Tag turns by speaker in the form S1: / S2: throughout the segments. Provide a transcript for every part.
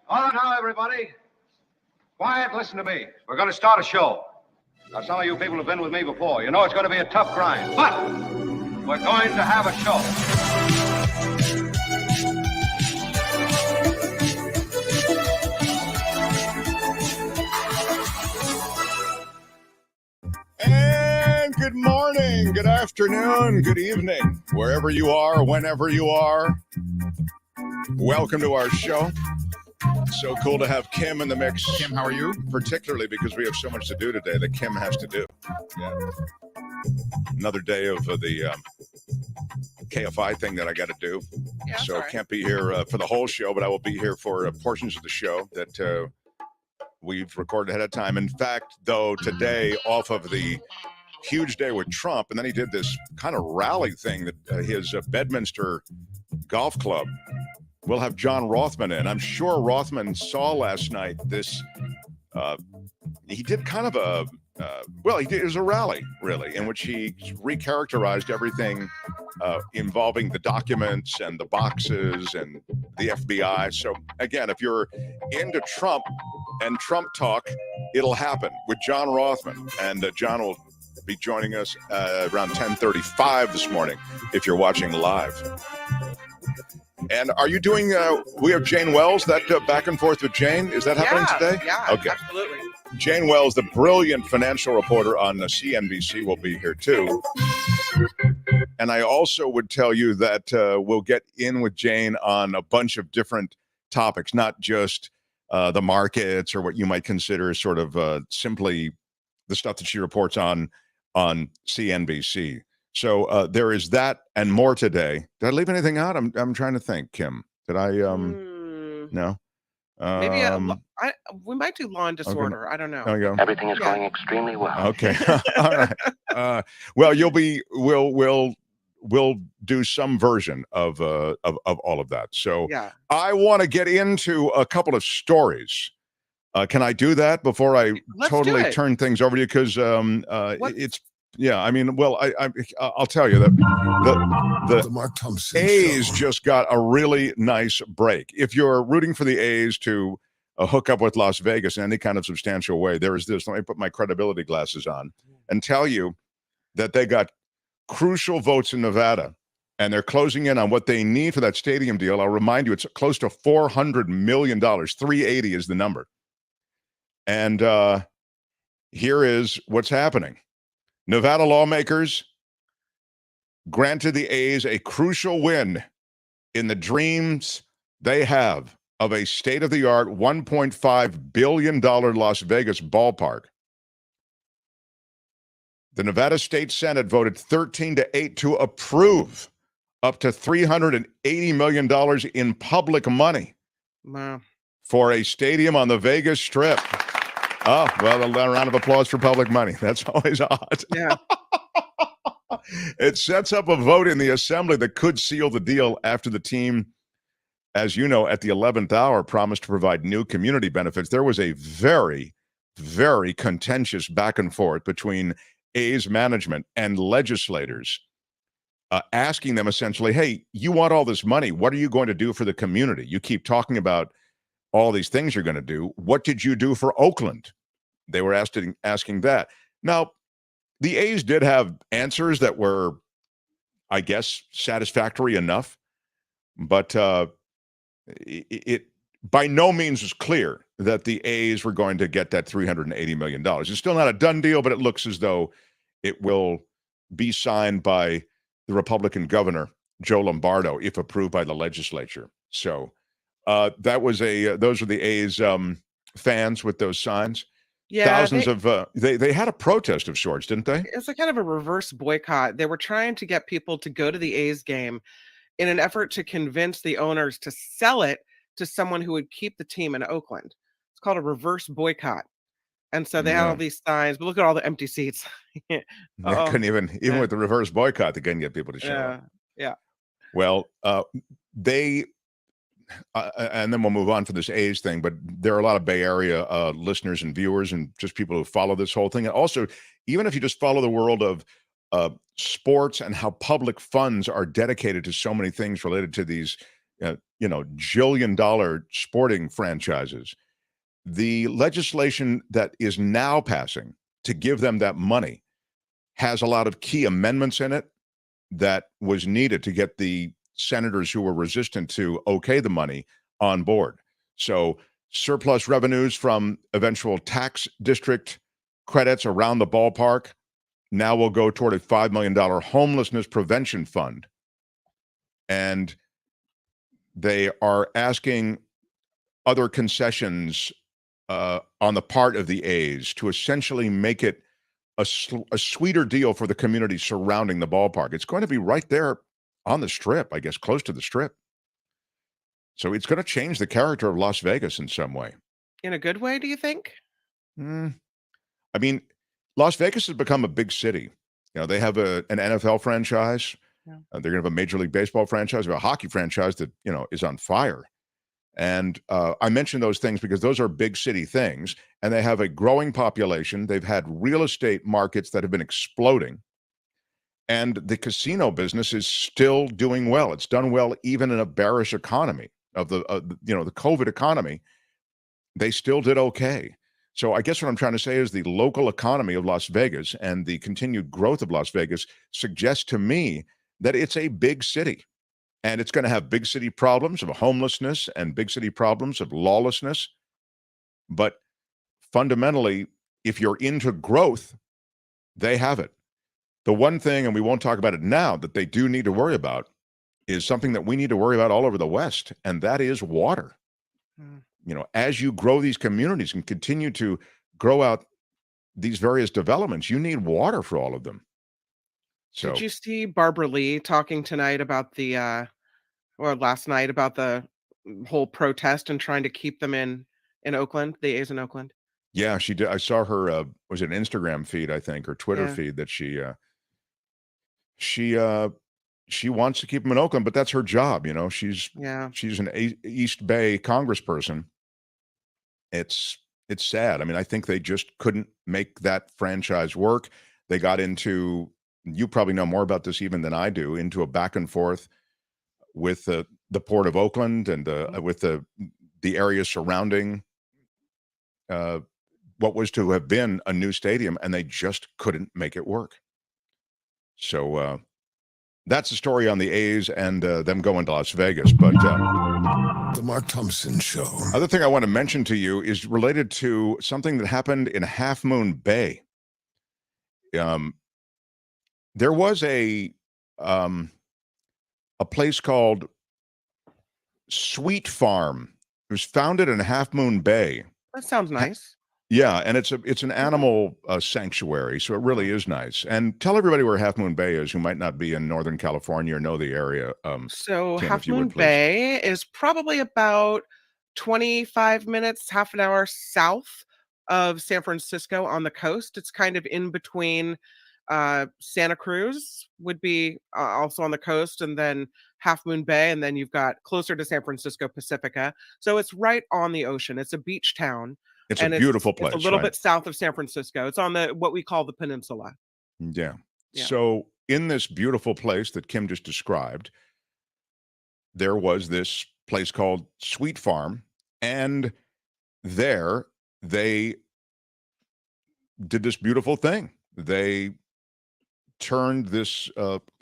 S1: All right, now, everybody. Quiet, listen to me. We're going to start a show. Now, some of you people have been with me before. You know it's going to be a tough grind, but we're going to have a show.
S2: And good morning, good afternoon, good evening, wherever you are, whenever you are. Welcome to our show. So cool to have Kim in the mix.
S3: Kim, how are you?
S2: Particularly because we have so much to do today that Kim has to do. Yeah. Another day of the KFI thing that I got to do.
S3: Yeah,
S2: so I can't be here for the whole show, but I will be here for portions of the show that we've recorded ahead of time. In fact, though, today, off of the huge day with Trump, and then he did this kind of rally thing that his Bedminster golf club. We'll have John Rothmann in. I'm sure Rothman saw last night this. He did kind of it was a rally, really, in which he recharacterized everything involving the documents and the boxes and the FBI. So, again, if you're into Trump and Trump talk, it'll happen with John Rothman. And John will be joining us around 10:35 this morning if you're watching live. And are you doing, we have Jane Wells, that back and forth with Jane. Is that happening today?
S3: Yeah,
S2: okay.
S3: Absolutely.
S2: Jane Wells, the brilliant financial reporter on CNBC, will be here too. And I also would tell you that we'll get in with Jane on a bunch of different topics, not just the markets or what you might consider sort of simply the stuff that she reports on CNBC. So there is that and more today. Did I leave anything out? I'm trying to think, Kim. Did I? No.
S3: Maybe we might do law and disorder.
S2: Okay.
S3: I don't know.
S2: There you go.
S4: Everything is going extremely well.
S2: Okay. All right. Well, we'll do some version of all of that. So
S3: Yeah.
S2: I want to get into a couple of stories. Can I do that before I
S3: Let's
S2: totally
S3: do it.
S2: turn things over to you? Because it's. Yeah, I mean, well, I'll tell you that the
S5: Mark Thompson
S2: A's
S5: Show.
S2: just got a really nice break. If you're rooting for the A's to hook up with Las Vegas in any kind of substantial way, there is this. Let me put my credibility glasses on and tell you that they got crucial votes in Nevada, and they're closing in on what they need for that stadium deal. I'll remind you, it's close to $400 million. 380 is the number. And here is what's happening. Nevada lawmakers granted the A's a crucial win in the dreams they have of a state-of-the-art $1.5 billion Las Vegas ballpark. The Nevada State Senate voted 13-8 to approve up to $380 million in public money
S3: Wow.
S2: for a stadium on the Vegas Strip. Oh, well, a round of applause for public money. That's always odd.
S3: Yeah.
S2: It sets up a vote in the assembly that could seal the deal after the team, as you know, at the 11th hour promised to provide new community benefits. There was a very, very contentious back and forth between A's management and legislators asking them essentially, hey, you want all this money. What are you going to do for the community? You keep talking about all these things you're going to do. What did you do for Oakland? They were asking that. Now, the A's did have answers that were, I guess, satisfactory enough, but it by no means was clear that the A's were going to get that $380 million. It's still not a done deal, but it looks as though it will be signed by the Republican governor, Joe Lombardo, if approved by the legislature. So that was those were the A's fans with those signs.
S3: Yeah.
S2: Thousands of they had a protest of sorts, didn't they?
S3: It's a kind of a reverse boycott. They were trying to get people to go to the A's game in an effort to convince the owners to sell it to someone who would keep the team in Oakland. It's called a reverse boycott. And so they had all these signs, but look at all the empty seats.
S2: They couldn't even with the reverse boycott, they couldn't get people to show up.
S3: Yeah.
S2: Well, they and then we'll move on for this A's thing, but there are a lot of Bay Area listeners and viewers and just people who follow this whole thing. And also, even if you just follow the world of sports and how public funds are dedicated to so many things related to these jillion-dollar sporting franchises. The legislation that is now passing to give them that money has a lot of key amendments in it that was needed to get the senators who were resistant to okay the money on board. So surplus revenues from eventual tax district credits around the ballpark now will go toward a $5 million homelessness prevention fund. And they are asking other concessions on the part of the A's to essentially make it a sweeter deal for the community surrounding the ballpark. It's going to be right there on the Strip, I guess, close to the Strip. So it's going to change the character of Las Vegas in some way.
S3: In a good way, do you think?
S2: I mean, Las Vegas has become a big city. They have an NFL franchise.
S3: Yeah.
S2: They're going to have a Major League Baseball franchise, a hockey franchise that, is on fire. And I mention those things because those are big city things, and they have a growing population. They've had real estate markets that have been exploding, and the casino business is still doing well. It's done well even in a bearish economy of the COVID economy. They still did okay. So I guess what I'm trying to say is the local economy of Las Vegas and the continued growth of Las Vegas suggests to me that it's a big city. And it's going to have big city problems of homelessness and big city problems of lawlessness. But fundamentally, if you're into growth, they have it. The one thing, and we won't talk about it now, that they do need to worry about is something that we need to worry about all over the West, and that is water. As you grow these communities and continue to grow out these various developments, you need water for all of them. So,
S3: did you see Barbara Lee talking tonight about or last night about the whole protest and trying to keep them in Oakland, the A's in Oakland?
S2: Yeah, she did. I saw her, was it an Instagram feed, I think, or Twitter
S3: Yeah.
S2: feed that she wants to keep them in Oakland, but that's her job. She's an East Bay congressperson. It's sad. I mean, I think they just couldn't make that franchise work. They got into, you probably know more about this even than I do, into a back and forth with the Port of Oakland and with the area surrounding what was to have been a new stadium, and they just couldn't make it work. So that's the story on the A's and them going to Las Vegas. But
S5: the Mark Thompson Show.
S2: Other thing I want to mention to you is related to something that happened in Half Moon Bay. There was a place called Sweet Farm. It was founded in Half Moon Bay.
S3: That sounds nice.
S2: Yeah, and it's an animal sanctuary, so it really is nice. And tell everybody where Half Moon Bay is who might not be in Northern California or know the area.
S3: So
S2: Tim,
S3: Half
S2: if you would,
S3: Moon
S2: please.
S3: Bay is probably about 25 minutes, half an hour south of San Francisco on the coast. It's kind of in between. Santa Cruz would be also on the coast, and then Half Moon Bay, and then you've got closer to San Francisco, Pacifica. So it's right on the ocean. It's a beach town.
S2: It's a beautiful place.
S3: It's a little
S2: right?
S3: bit south of San Francisco. It's on what we call the peninsula.
S2: Yeah.
S3: Yeah.
S2: So in this beautiful place that Kim just described, there was this place called Sweet Farm, and there they did this beautiful thing. They turned this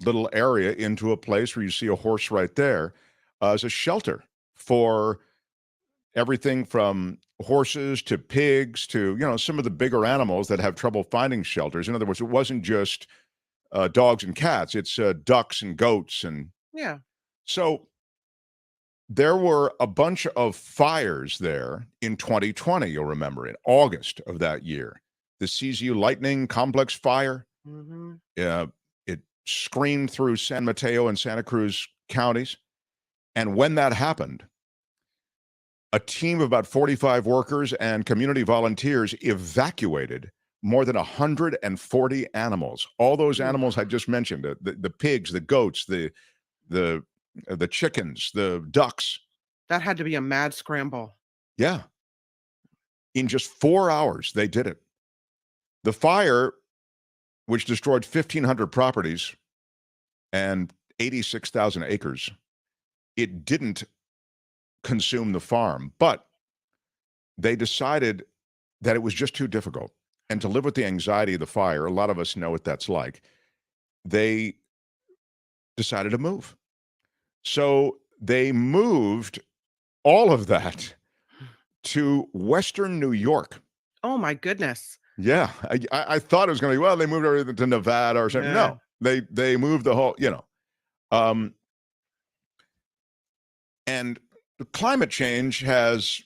S2: little area into a place where you see a horse right there as a shelter for everything from horses to pigs to, some of the bigger animals that have trouble finding shelters. In other words, it wasn't just dogs and cats. It's ducks and goats. And
S3: Yeah.
S2: so there were a bunch of fires there in 2020, you'll remember, in August of that year. The CZU Lightning Complex fire.
S3: Mm-hmm.
S2: It screamed through San Mateo and Santa Cruz counties. And when that happened, a team of about 45 workers and community volunteers evacuated more than 140 animals. All those animals I just mentioned, the pigs, the goats, the chickens, the ducks.
S3: That had to be a mad scramble.
S2: Yeah. In just 4 hours, they did it. The fire, which destroyed 1,500 properties and 86,000 acres, it didn't consume the farm, but they decided that it was just too difficult. And to live with the anxiety of the fire, a lot of us know what that's like. They decided to move. So they moved all of that to Western New York.
S3: Oh my goodness.
S2: Yeah, I thought it was going to be, well, they moved everything to Nevada or something.
S3: Yeah.
S2: No, they moved the whole, and the climate change has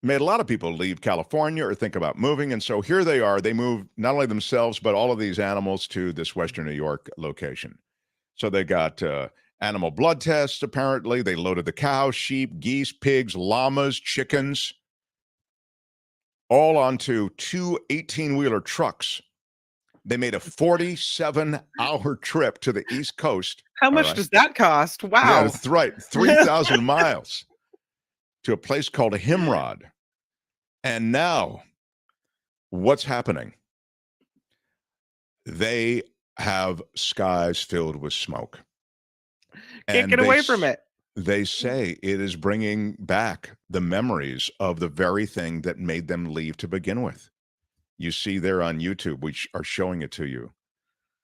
S2: made a lot of people leave California or think about moving. And so here they are. They moved not only themselves, but all of these animals to this Western New York location. So they got animal blood tests, apparently. They loaded the cows, sheep, geese, pigs, llamas, chickens, all onto two 18-wheeler trucks. They made a 47-hour trip to the East Coast.
S3: How much does that cost? Wow.
S2: Yeah, that's right. 3,000 miles to a place called Himrod. And now, what's happening? They have skies filled with smoke.
S3: Can't get away from it.
S2: They say it is bringing back the memories of the very thing that made them leave to begin with. You see there on YouTube, we are showing it to you,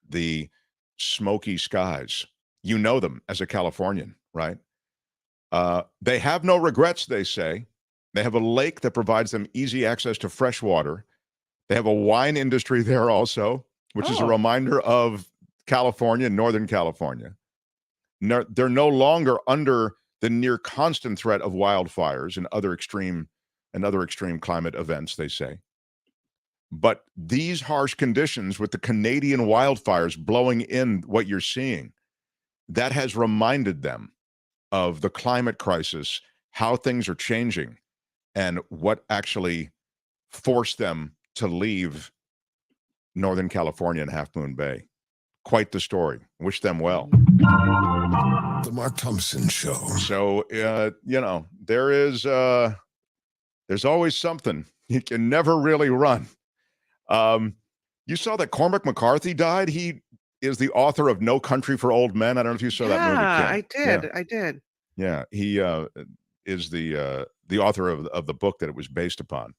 S2: the smoky skies. You know them as a Californian, right? They have no regrets, they say. They have a lake that provides them easy access to fresh water. They have a wine industry there also, which is a reminder of California, Northern California. They're no longer under the near constant threat of wildfires and other extreme climate events, they say. But these harsh conditions with the Canadian wildfires blowing in what you're seeing, that has reminded them of the climate crisis, how things are changing, and what actually forced them to leave Northern California and Half Moon Bay. Quite the story. Wish them well.
S5: The Mark Thompson Show.
S2: So, there's always something. You can never really run. You saw that Cormac McCarthy died? He is the author of No Country for Old Men. I don't know if you saw that movie, Kim.
S3: I did.
S2: Yeah, he is the author of the book that it was based upon.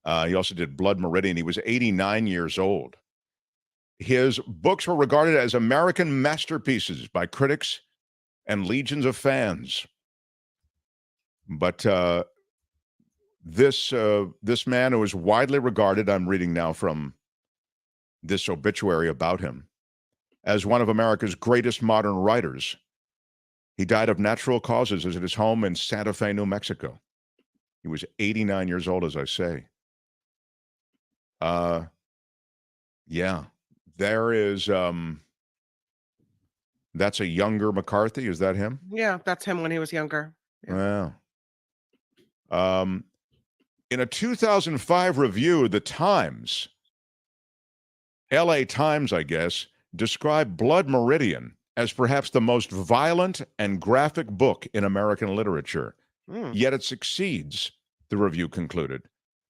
S2: He also did Blood Meridian. He was 89 years old. His books were regarded as American masterpieces by critics and legions of fans. But this man who is widely regarded, I'm reading now from this obituary about him, as one of America's greatest modern writers. He died of natural causes at his home in Santa Fe, New Mexico. He was 89 years old, as I say. Yeah, there is, that's a younger McCarthy. Is that him?
S3: Yeah, that's him when he was younger.
S2: Yeah. In a 2005 review, the Times, LA Times, I guess, described Blood Meridian as perhaps the most violent and graphic book in American literature. Yet it succeeds, the review concluded,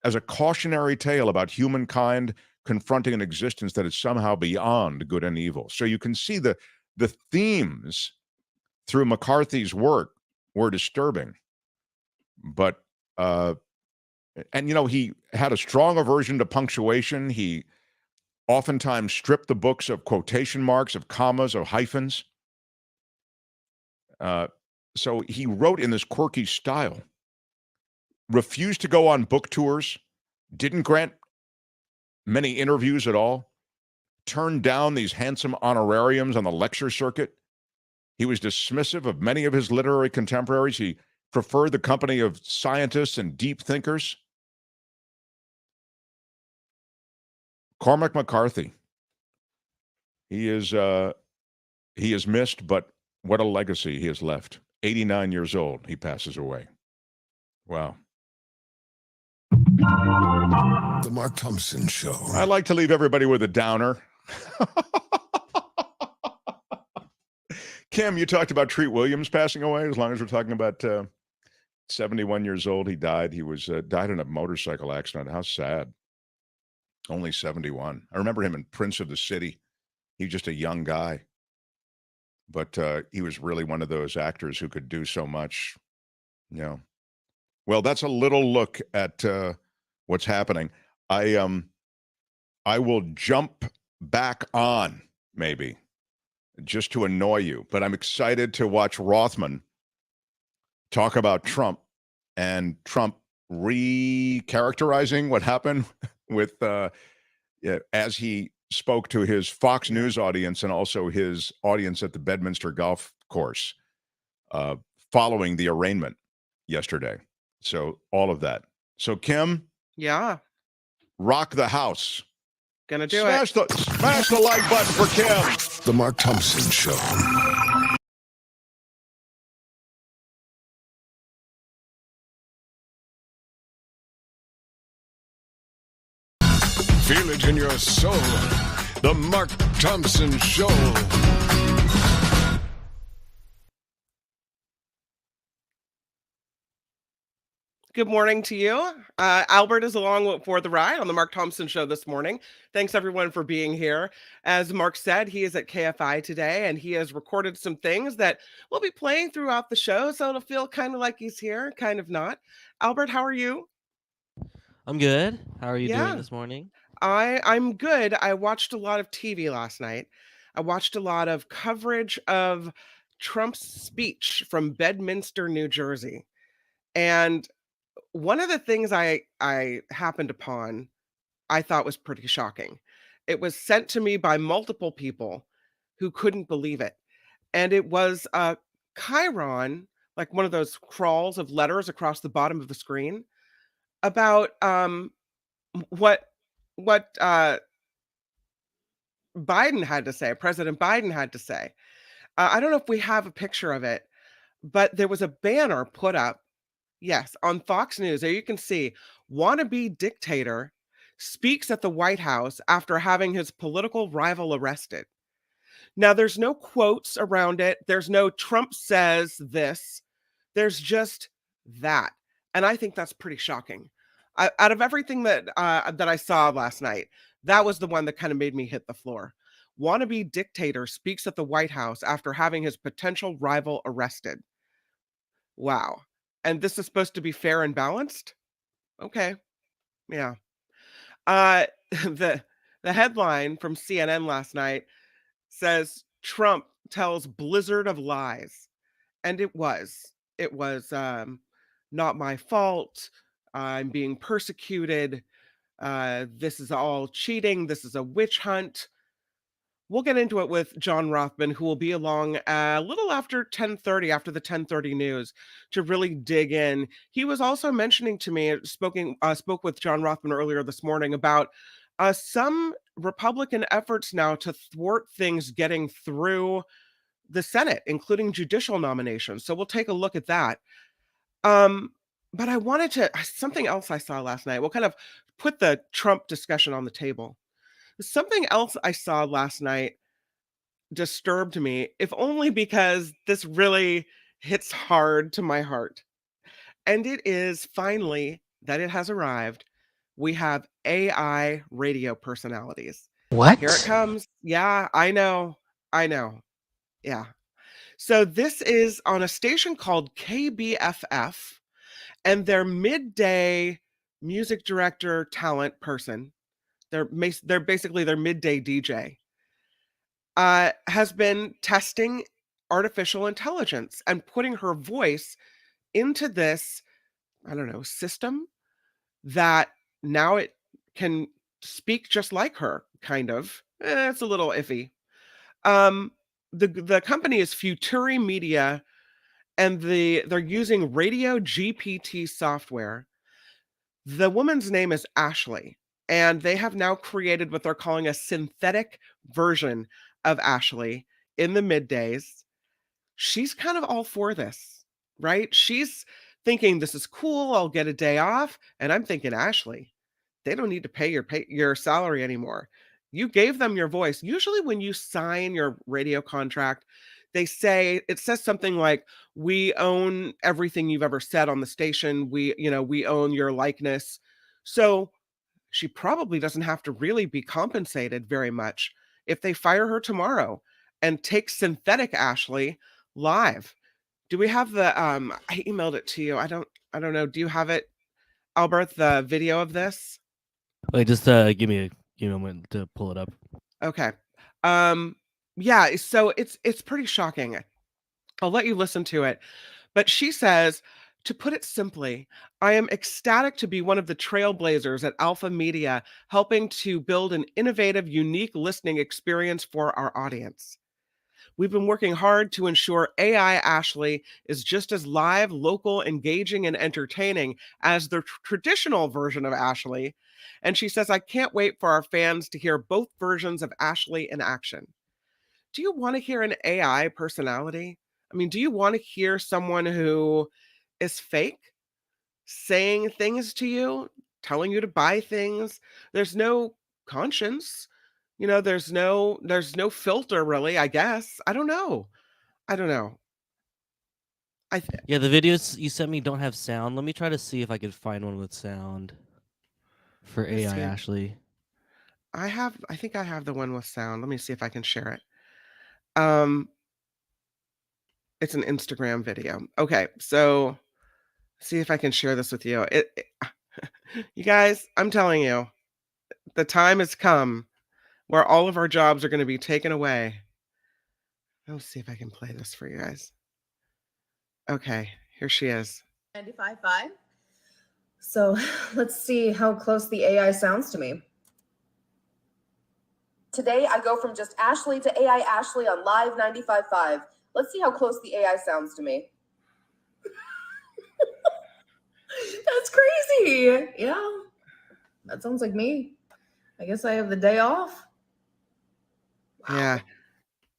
S2: as a cautionary tale about humankind confronting an existence that is somehow beyond good and evil. So you can see the themes through McCarthy's work were disturbing. But, he had a strong aversion to punctuation. He oftentimes stripped the books of quotation marks, of commas, of hyphens. So he wrote in this quirky style, refused to go on book tours, didn't grant many interviews at all, turned down these handsome honorariums on the lecture circuit. He was dismissive of many of his literary contemporaries. He preferred the company of scientists and deep thinkers. Cormac McCarthy. He is missed, but what a legacy he has left. 89 years old, he passes away. Wow.
S5: The Mark Thompson Show.
S2: I like to leave everybody with a downer. Kim, you talked about Treat Williams passing away. As long as we're talking about 71 years old, he died. He was died in a motorcycle accident. How sad. Only 71. I remember him in Prince of the City. He was just a young guy. but he was really one of those actors who could do so much. Yeah. Well, that's a little look at what's happening. I will jump back on maybe just to annoy you, but I'm excited to watch Rothman talk about Trump and Trump re-characterizing what happened with as he spoke to his Fox News audience and also his audience at the Bedminster Golf Course following the arraignment yesterday. So all of that. So Kim,
S3: Yeah,
S2: rock the house.
S3: gonna do it.
S2: Smash the like button for Kim.
S5: The Mark Thompson Show. Feel it in your soul. The Mark Thompson Show.
S3: Good morning to you. Albert is along for the ride on the Mark Thompson Show this morning. Thanks, everyone, for being here. As Mark said, he is at KFI today, and he has recorded some things that we'll be playing throughout the show, so it'll feel kind of like he's here, kind of not. Albert, how are you?
S6: I'm good. How are you
S3: Yeah.
S6: doing this morning?
S3: I'm good. I watched a lot of TV last night. I watched a lot of coverage of Trump's speech from Bedminster, New Jersey. And one of the things I happened upon, I thought was pretty shocking. It was sent to me by multiple people who couldn't believe it. And it was a chyron, like one of those crawls of letters across the bottom of the screen about what Biden had to say, President Biden had to say. I don't know if we have a picture of it, but there was a banner put up, yes, on Fox News. There you can see wannabe dictator speaks at the White House after having his political rival arrested. Now, there's no quotes around it. There's no Trump says this. There's just that. And I think that's pretty shocking. Out of everything that I saw last night, that was the one that kind of made me hit the floor. Wannabe dictator speaks at the White House after having his potential rival arrested. Wow. And this is supposed to be fair and balanced? Okay. Yeah. The headline from CNN last night says Trump tells blizzard of lies. And it was not my fault. I'm being persecuted. This is all cheating. This is a witch hunt. We'll get into it with John Rothman, who will be along a little after 10:30, after the 10:30 news, to really dig in. He was also mentioning to me, spoke with John Rothman earlier this morning about some Republican efforts now to thwart things getting through the Senate, including judicial nominations. So we'll take a look at that. But I wanted to, something else I saw last night. We'll kind of put the Trump discussion on the table. Something else I saw last night disturbed me, if only because this really hits hard to my heart. And it is finally that it has arrived. We have AI radio personalities.
S6: What?
S3: Here it comes. Yeah, I know. Yeah. So this is on a station called KBFF, and their midday music director talent person, they're basically their midday DJ, has been testing artificial intelligence and putting her voice into this, I don't know, system that now it can speak just like her, kind of. It's a little iffy. The company is Futuri Media, and they're using Radio GPT software. The woman's name is Ashley, and they have now created what they're calling a synthetic version of Ashley in the middays. She's kind of all for this, right? She's thinking this is cool. I'll get a day off. And I'm thinking, Ashley, they don't need to pay your salary anymore. You gave them your voice. Usually when you sign your radio contract, it says something like, we own everything you've ever said on the station. We own your likeness. So she probably doesn't have to really be compensated very much if they fire her tomorrow. and take synthetic Ashley live. Do we have the I emailed it to you. I don't know. Do you have it, Albert, the video of this?
S6: Wait, just give me a moment to pull it up.
S3: Okay. Yeah, so it's pretty shocking. I'll let you listen to it. But she says, to put it simply, I am ecstatic to be one of the trailblazers at Alpha Media, helping to build an innovative, unique listening experience for our audience. We've been working hard to ensure AI Ashley is just as live, local, engaging, and entertaining as the traditional version of Ashley. And she says, I can't wait for our fans to hear both versions of Ashley in action. Do you want to hear an AI personality? I mean, do you want to hear someone who is fake, saying things to you, telling you to buy things? There's no conscience. There's no filter really, I guess. I don't know.
S6: Yeah, the videos you sent me don't have sound. Let me try to see if I could find one with sound for
S3: Let's
S6: AI
S3: see.
S6: Ashley.
S3: I think I have the one with sound. Let me see if I can share it. It's an Instagram video. Okay, so see if I can share this with you. You guys, I'm telling you, the time has come where all of our jobs are going to be taken away. Let's see if I can play this for you guys. Okay, here she is.
S7: 95.5. So let's see how close the AI sounds to me. Today, I go from just Ashley to AI Ashley on Live 95.5. Let's see how close the AI sounds to me. That's crazy. Yeah, that sounds like me. I guess I have the day off. Wow.
S3: Yeah.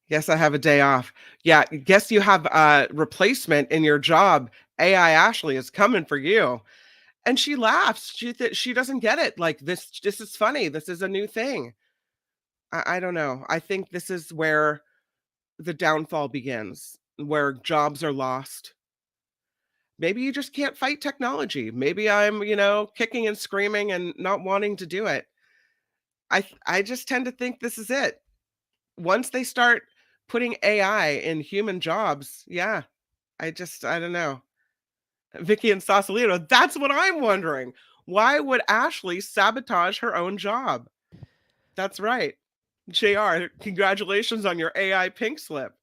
S3: Yes, I have a day off. Yeah, guess you have a replacement in your job. AI Ashley is coming for you. And she laughs. She doesn't get it. Like this is funny. This is a new thing. I don't know. I think this is where the downfall begins, where jobs are lost. Maybe you just can't fight technology. Maybe I'm, kicking and screaming and not wanting to do it. I just tend to think this is it. Once they start putting AI in human jobs, yeah, I don't know. Vicky and Sausalito, that's what I'm wondering. Why would Ashley sabotage her own job? That's right. JR, congratulations on your AI pink slip.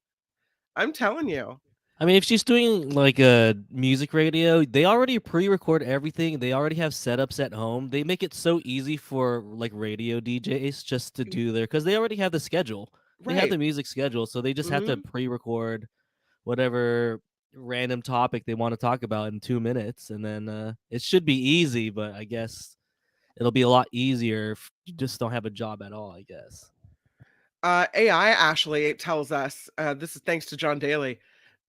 S3: I'm telling you.
S6: I mean, if she's doing like a music radio, they already pre-record everything. They already have setups at home. They make it so easy for like radio DJs just to do because they already have the schedule. They have the music schedule, so they just have to pre-record whatever random topic they want to talk about in 2 minutes, and then it should be easy. But I guess it'll be a lot easier if you just don't have a job at all, I guess.
S3: AI Ashley tells us, this is thanks to John Daly.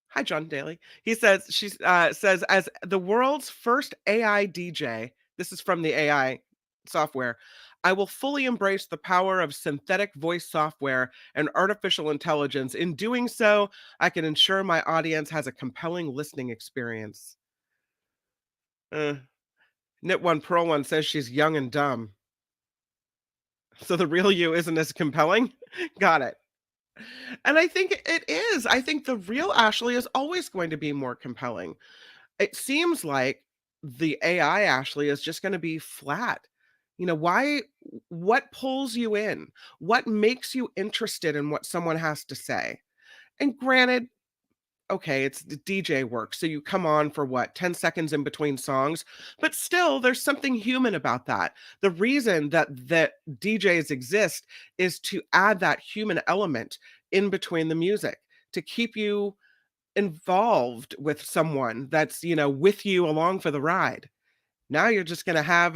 S3: Hi, John Daly. He says, she says, as the world's first AI DJ, this is from the AI software, I will fully embrace the power of synthetic voice software and artificial intelligence. In doing so, I can ensure my audience has a compelling listening experience. Knit One Pearl One says she's young and dumb. So the real you isn't as compelling? Got it. And I think it is. I think the real Ashley is always going to be more compelling. It seems like the AI Ashley is just going to be flat. What pulls you in? What makes you interested in what someone has to say? And granted, okay, it's the DJ work. So you come on for 10 seconds in between songs, but still there's something human about that. The reason that DJs exist is to add that human element in between the music, to keep you involved with someone that's, with you along for the ride. Now you're just going to have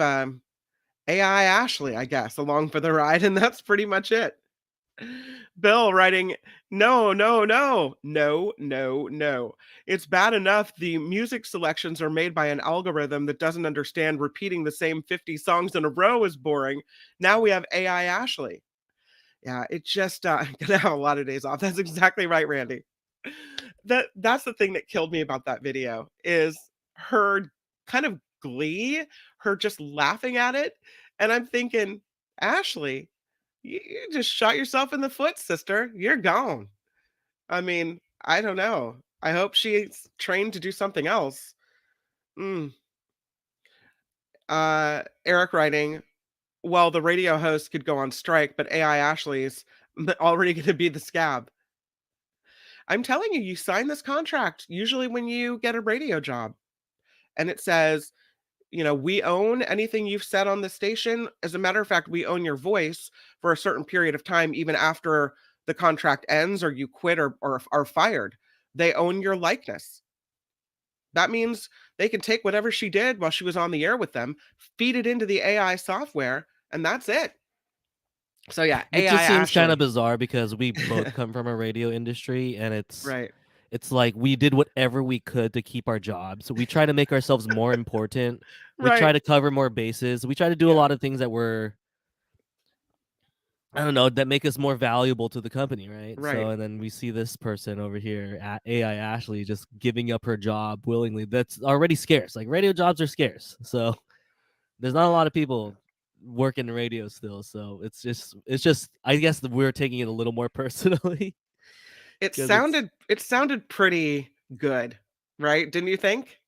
S3: AI Ashley, I guess, along for the ride. And that's pretty much it. Bill writing, no. It's bad enough the music selections are made by an algorithm that doesn't understand repeating the same 50 songs in a row is boring. Now we have AI Ashley. Yeah, it just gonna have a lot of days off. That's exactly right, Randy. That's the thing that killed me about that video is her kind of glee, her just laughing at it. And I'm thinking, Ashley, you just shot yourself in the foot, sister. You're gone. I mean, I don't know. I hope she's trained to do something else. Mm. Eric writing, well, the radio host could go on strike, but AI Ashley's already going to be the scab. I'm telling you, you sign this contract usually when you get a radio job, and it says, we own anything you've said on the station. As a matter of fact, we own your voice for a certain period of time, even after the contract ends or you quit or are fired. They own your likeness. That means they can take whatever she did while she was on the air with them, feed it into the AI software, and that's it. So yeah,
S6: It
S3: AI
S6: just seems kind
S3: Ashley.
S6: of bizarre because we both come from a radio industry, and
S3: Right.
S6: it's like we did whatever we could to keep our jobs. So we try to make ourselves more important. We try
S3: Right.
S6: to cover more bases. We try to do a
S3: Yeah.
S6: lot of things that were, I don't know, that make us more valuable to the company, right?
S3: Right.
S6: So, and then we see this person over here, AI Ashley, just giving up her job willingly. That's already scarce. Like radio jobs are scarce. So there's not a lot of people working in radio still. So it's just I guess that we're taking it a little more personally.
S3: It
S6: 'Cause it's
S3: sounded pretty good, right? Didn't you think?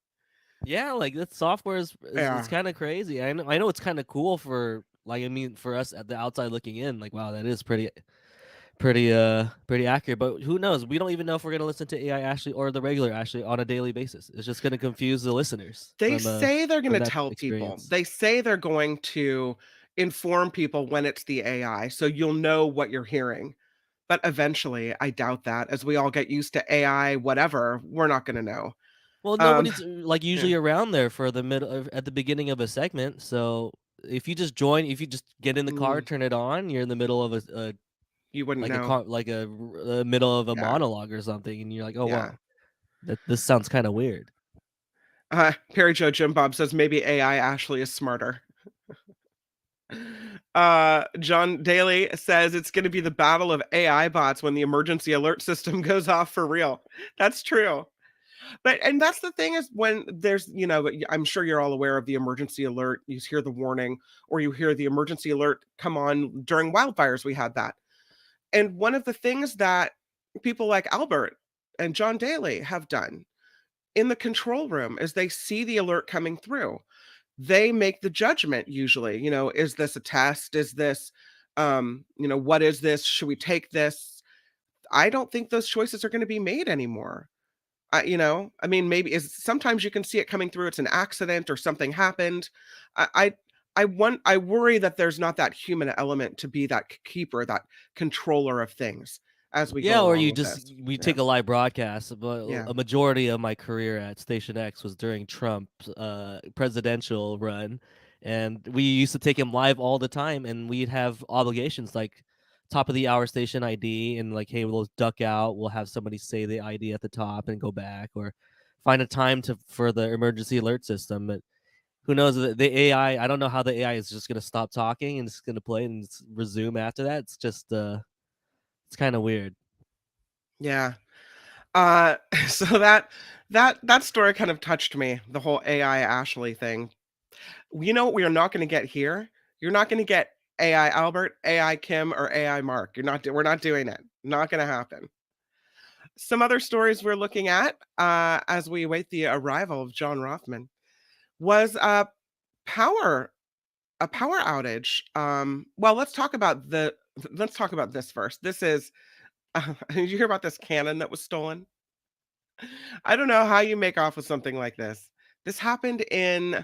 S6: yeah, like that software is
S3: Yeah.
S6: it's kind of crazy. I know it's kind of cool for like I mean for us at the outside looking in, like wow, that is pretty accurate. But who knows? We don't even know if we're gonna listen to AI Ashley or the regular Ashley on a daily basis. It's just gonna confuse the listeners
S3: They say they're going
S6: from
S3: to
S6: that
S3: tell people.
S6: experience.
S3: They say they're going to inform people when it's the AI, so you'll know what you're hearing. But eventually, I doubt that. As we all get used to AI, whatever, we're not going to know.
S6: Well,
S3: Um,
S6: nobody's like
S3: yeah.
S6: usually around there for the middle at the beginning of a segment. So if you just join, if you just get in the car,
S3: Mm,
S6: turn it on, you're in the middle of a
S3: you wouldn't
S6: like a
S3: know.
S6: car, like a middle of a
S3: Yeah.
S6: monologue or something, and you're like, oh
S3: Yeah.
S6: wow, that this sounds kind of weird.
S3: Perry Joe Jim Bob says maybe AI Ashley is smarter. John Daly says it's going to be the battle of AI bots when the emergency alert system goes off for real. That's true. And that's the thing is when there's, I'm sure you're all aware of the emergency alert. You hear the warning or you hear the emergency alert come on during wildfires. We had that. And one of the things that people like Albert and John Daly have done in the control room is they see the alert coming through. They make the judgment usually, is this a test? Is this, what is this? Should we take this? I don't think those choices are going to be made anymore. I mean, maybe is sometimes you can see it coming through. It's an accident or something happened. I worry that there's not that human element to be that keeper, that controller of things as we
S6: Yeah,
S3: go
S6: or
S3: along
S6: you
S3: with this.
S6: we
S3: Yeah.
S6: take a live broadcast. But
S3: Yeah.
S6: a majority of my career at Station X was during Trump's presidential run, and we used to take him live all the time, and we'd have obligations like top of the hour station ID, and like, hey, we'll duck out, we'll have somebody say the ID at the top and go back, or find a time for the emergency alert system. But who knows the AI? I don't know how the AI is just gonna stop talking and it's gonna play and resume after that. It's just it's kind of weird.
S3: Yeah. Uh, so that story kind of touched me, the whole AI Ashley thing. You know what we are not going to get here? You're not going to get AI Albert, AI Kim, or AI Mark. We're not doing it. Not going to happen. Some other stories we're looking at as we await the arrival of John Rothman was power a power outage. Well, let's talk about this first. This is did you hear about this cannon that was stolen? I don't know how you make off with something like this. This happened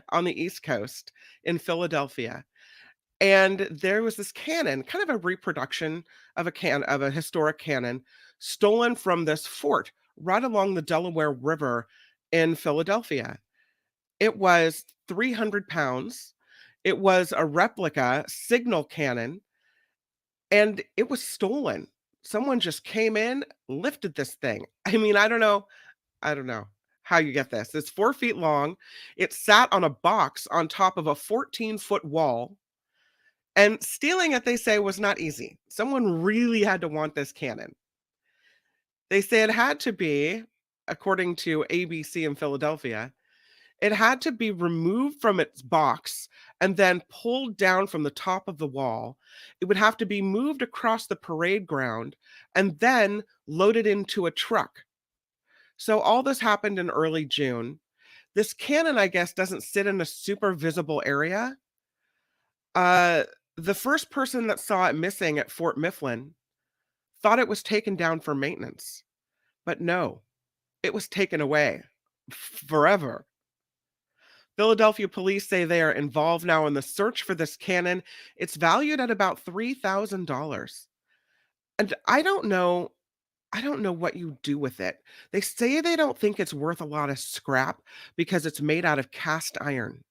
S3: on the East Coast in Philadelphia. And there was this cannon, kind of a reproduction of a historic cannon stolen from this fort right along the Delaware River in Philadelphia. It was 300 pounds. It was a replica signal cannon and it was stolen. Someone just came in, lifted this thing. I mean, I don't know how you get this. It's 4 feet long. It sat on a box on top of a 14-foot wall. And stealing it, they say, was not easy. Someone really had to want this cannon. They say it had to be, according to ABC in Philadelphia, It had to be removed from its box and then pulled down from the top of the wall. It would have to be moved across the parade ground and then loaded into a truck. So all this happened in early June. This cannon, I guess, doesn't sit in a super visible area. The first person that saw it missing at Fort Mifflin thought it was taken down for maintenance. But no, it was taken away forever. Philadelphia police say they are involved now in the search for this cannon. It's valued at about $3,000. And I don't know what you do with it. They say they don't think it's worth a lot of scrap because it's made out of cast iron.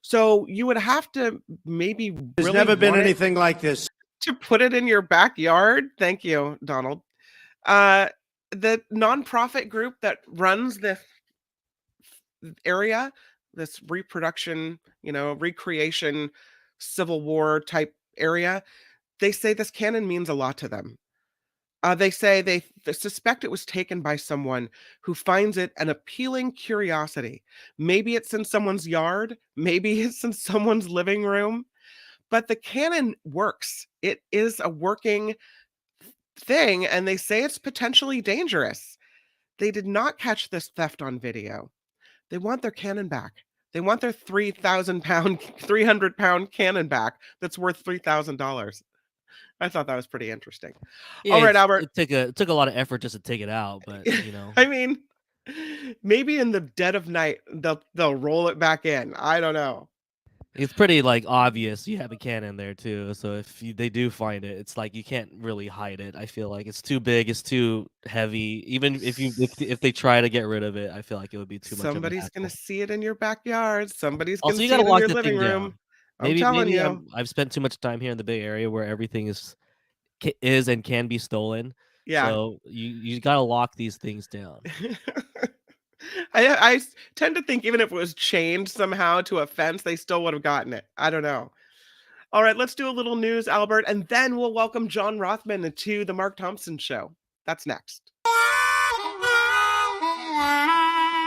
S3: So you would have to maybe
S8: There's
S3: really
S8: never been
S3: want it
S8: anything like this.
S3: to put it in your backyard. Thank you, Donald. The nonprofit group that runs this area, this reproduction, recreation, Civil War type area, they say this cannon means a lot to them. They say they suspect it was taken by someone who finds it an appealing curiosity. Maybe it's in someone's yard, maybe it's in someone's living room, but the cannon works. It is a working thing, and they say it's potentially dangerous. They did not catch this theft on video. They want their cannon back. They want their 3,000-pound, 300-pound cannon back that's worth $3,000. I thought that was pretty interesting.
S6: Yeah,
S3: All right, Albert.
S6: It took a lot of effort just to take it out, but
S3: I mean, maybe in the dead of night they'll roll it back in. I don't know.
S6: it's pretty like obvious you have a cannon there too. So if they do find it, it's like you can't really hide it. I feel like it's too big, it's too heavy. Even if they try to get rid of it, I feel like it would be too much.
S3: Somebody's gonna see it in your backyard. Somebody's
S6: Also,
S3: gonna
S6: you
S3: see
S6: gotta
S3: it in
S6: lock
S3: your
S6: the
S3: living
S6: thing
S3: room.
S6: down.
S3: I'm telling
S6: maybe
S3: you.
S6: I've spent too much time here in the Bay Area where everything is and can be stolen.
S3: Yeah.
S6: So you gotta lock these things down.
S3: I tend to think even if it was chained somehow to a fence, they still would have gotten it. I don't know. All right, let's do a little news, Albert, and then we'll welcome John Rothman to the Mark Thompson Show. That's next.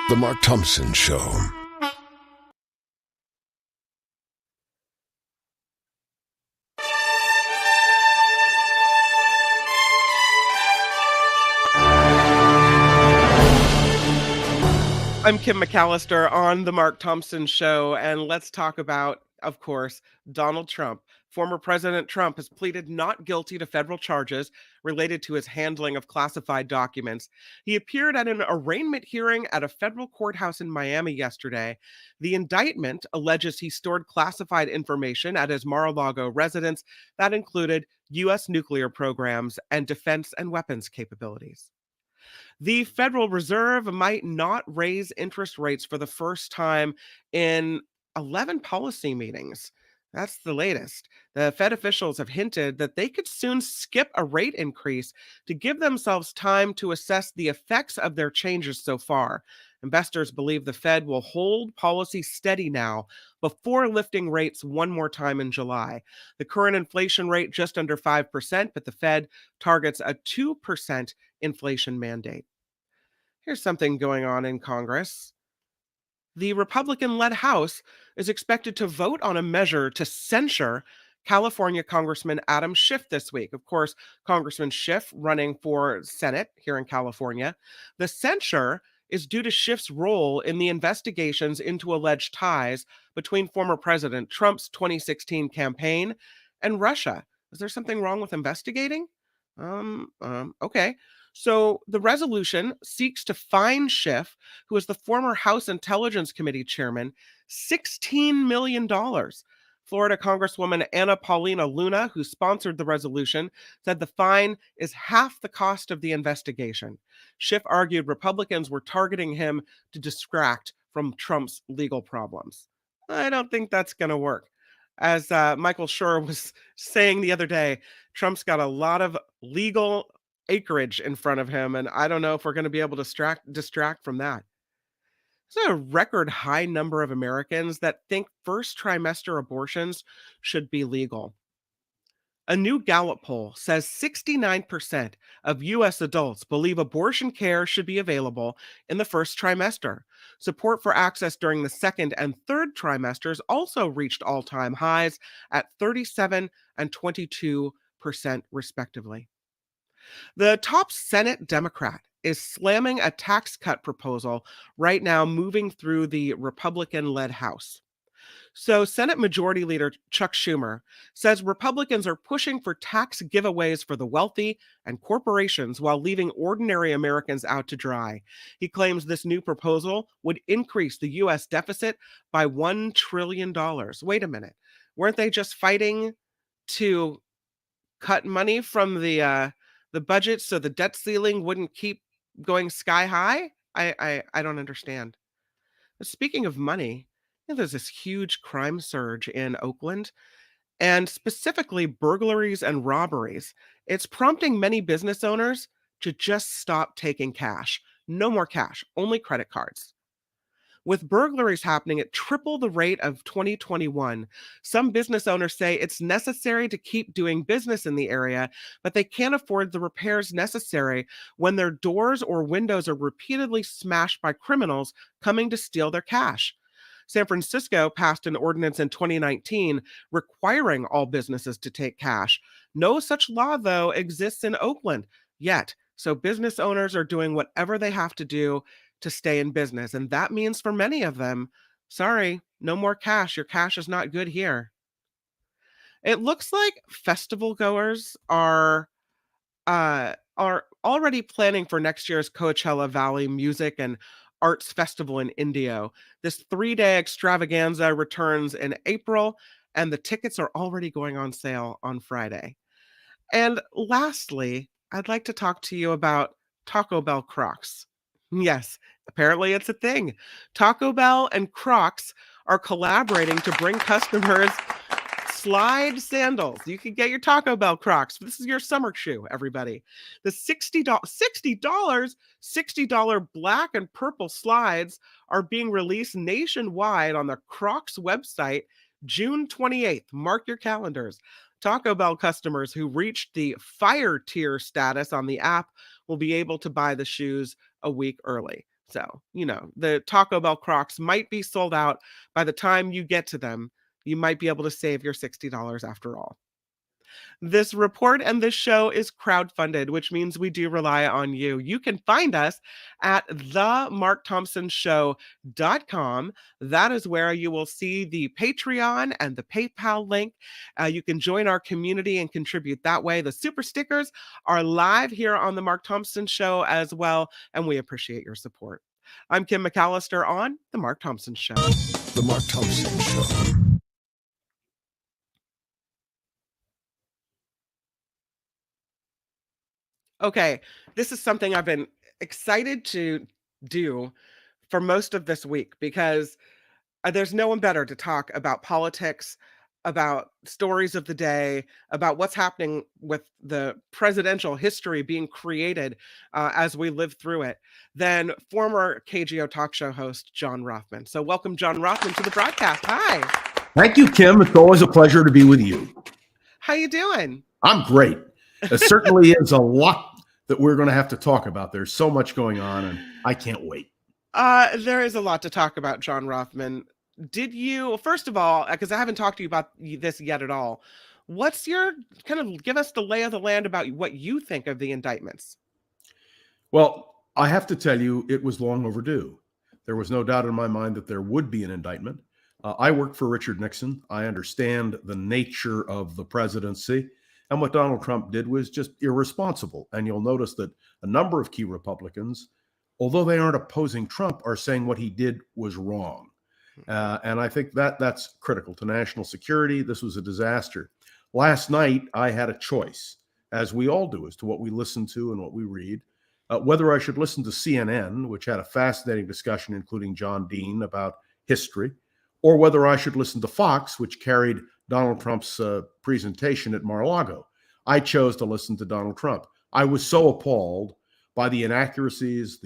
S5: The Mark Thompson Show.
S3: I'm Kim McAllister on the Mark Thompson Show, and let's talk about, of course, Donald Trump. Former President Trump has pleaded not guilty to federal charges related to his handling of classified documents. He appeared at an arraignment hearing at a federal courthouse in Miami yesterday. The indictment alleges he stored classified information at his Mar-a-Lago residence that included U.S. nuclear programs and defense and weapons capabilities. The Federal Reserve might not raise interest rates for the first time in 11 policy meetings. That's the latest. The Fed officials have hinted that they could soon skip a rate increase to give themselves time to assess the effects of their changes so far. Investors believe the Fed will hold policy steady now before lifting rates one more time in July. The current inflation rate just under 5%, but the Fed targets a 2% inflation mandate. Here's something going on in Congress. The Republican-led House is expected to vote on a measure to censure California Congressman Adam Schiff this week. Of course, Congressman Schiff running for Senate here in California. The censure is due to Schiff's role in the investigations into alleged ties between former President Trump's 2016 campaign and Russia. Is there something wrong with investigating? Okay. So the resolution seeks to fine Schiff, who is the former House Intelligence Committee chairman, $16 million. Florida Congresswoman Anna Paulina Luna, who sponsored the resolution, said the fine is half the cost of the investigation. Schiff argued Republicans were targeting him to distract from Trump's legal problems. I don't think that's going to work. As Michael Schur was saying the other day, Trump's got a lot of legal acreage in front of him, and I don't know if we're going to be able to distract from that. There's a record high number of Americans that think first trimester abortions should be legal. A new Gallup poll says 69% of U.S. adults believe abortion care should be available in the first trimester. Support for access during the second and third trimesters also reached all-time highs at 37 and 22%, respectively. The top Senate Democrat is slamming a tax cut proposal right now moving through the Republican-led House. So, Senate Majority Leader Chuck Schumer says Republicans are pushing for tax giveaways for the wealthy and corporations while leaving ordinary Americans out to dry. He claims this new proposal would increase the U.S. deficit by $1 trillion. Wait a minute. Weren't they just fighting to cut money from the budget so the debt ceiling wouldn't keep going sky high? I don't understand. Speaking of money, there's this huge crime surge in Oakland, and specifically burglaries and robberies. It's prompting many business owners to just stop taking cash. No more cash, only credit cards. With burglaries happening at triple the rate of 2021, some business owners say it's necessary to keep doing business in the area, but they can't afford the repairs necessary when their doors or windows are repeatedly smashed by criminals coming to steal their cash. San Francisco passed an ordinance in 2019 requiring all businesses to take cash. No such law, though, exists in Oakland yet. So business owners are doing whatever they have to do to stay in business. And that means for many of them, sorry, no more cash. Your cash is not good here. It looks like festival goers are already planning for next year's Coachella Valley Music and Arts Festival in Indio. This 3-day extravaganza returns in April, and the tickets are already going on sale on Friday. And lastly, I'd like to talk to you about Taco Bell Crocs. Yes, apparently it's a thing. Taco Bell and Crocs are collaborating to bring customers slide sandals. You can get your Taco Bell Crocs. This is your summer shoe, everybody. The $60 black and purple slides are being released nationwide on the Crocs website June 28th. Mark your calendars. Taco Bell customers who reached the Fire tier status on the app will be able to buy the shoes a week early. So, the Taco Bell Crocs might be sold out by the time you get to them. You might be able to save your $60 after all. This report and this show is crowdfunded, which means we do rely on you. You can find us at themarkthompsonshow.com. That is where you will see the Patreon and the PayPal link. You can join our community and contribute that way. The super stickers are live here on the Mark Thompson Show as well, and we appreciate your support. I'm Kim McAllister on The Mark Thompson Show.
S5: The Mark Thompson Show.
S3: Okay, this is something I've been excited to do for most of this week because there's no one better to talk about politics, about stories of the day, about what's happening with the presidential history being created as we live through it, than former KGO talk show host John Rothman. So welcome, John Rothman, to the broadcast. Hi.
S8: Thank you, Kim. It's always a pleasure to be with you.
S3: How you doing?
S8: I'm great. There certainly is a lot that we're going to have to talk about. There's so much going on, and I can't wait.
S3: There is a lot to talk about, John Rothman. Did you, first of all, because I haven't talked to you about this yet at all, what's your, give us the lay of the land about what you think of the indictments?
S8: Well, I have to tell you, it was long overdue. There was no doubt in my mind that there would be an indictment. I worked for Richard Nixon. I understand the nature of the presidency. And what Donald Trump did was just irresponsible. And you'll notice that a number of key Republicans, although they aren't opposing Trump, are saying what he did was wrong. And I think that's critical to national security. This was a disaster. Last night, I had a choice, as we all do, as to what we listen to and what we read, whether I should listen to CNN, which had a fascinating discussion, including John Dean, about history, or whether I should listen to Fox, which carried Donald Trump's presentation at Mar-a-Lago. I chose to listen to Donald Trump. I was so appalled by the inaccuracies,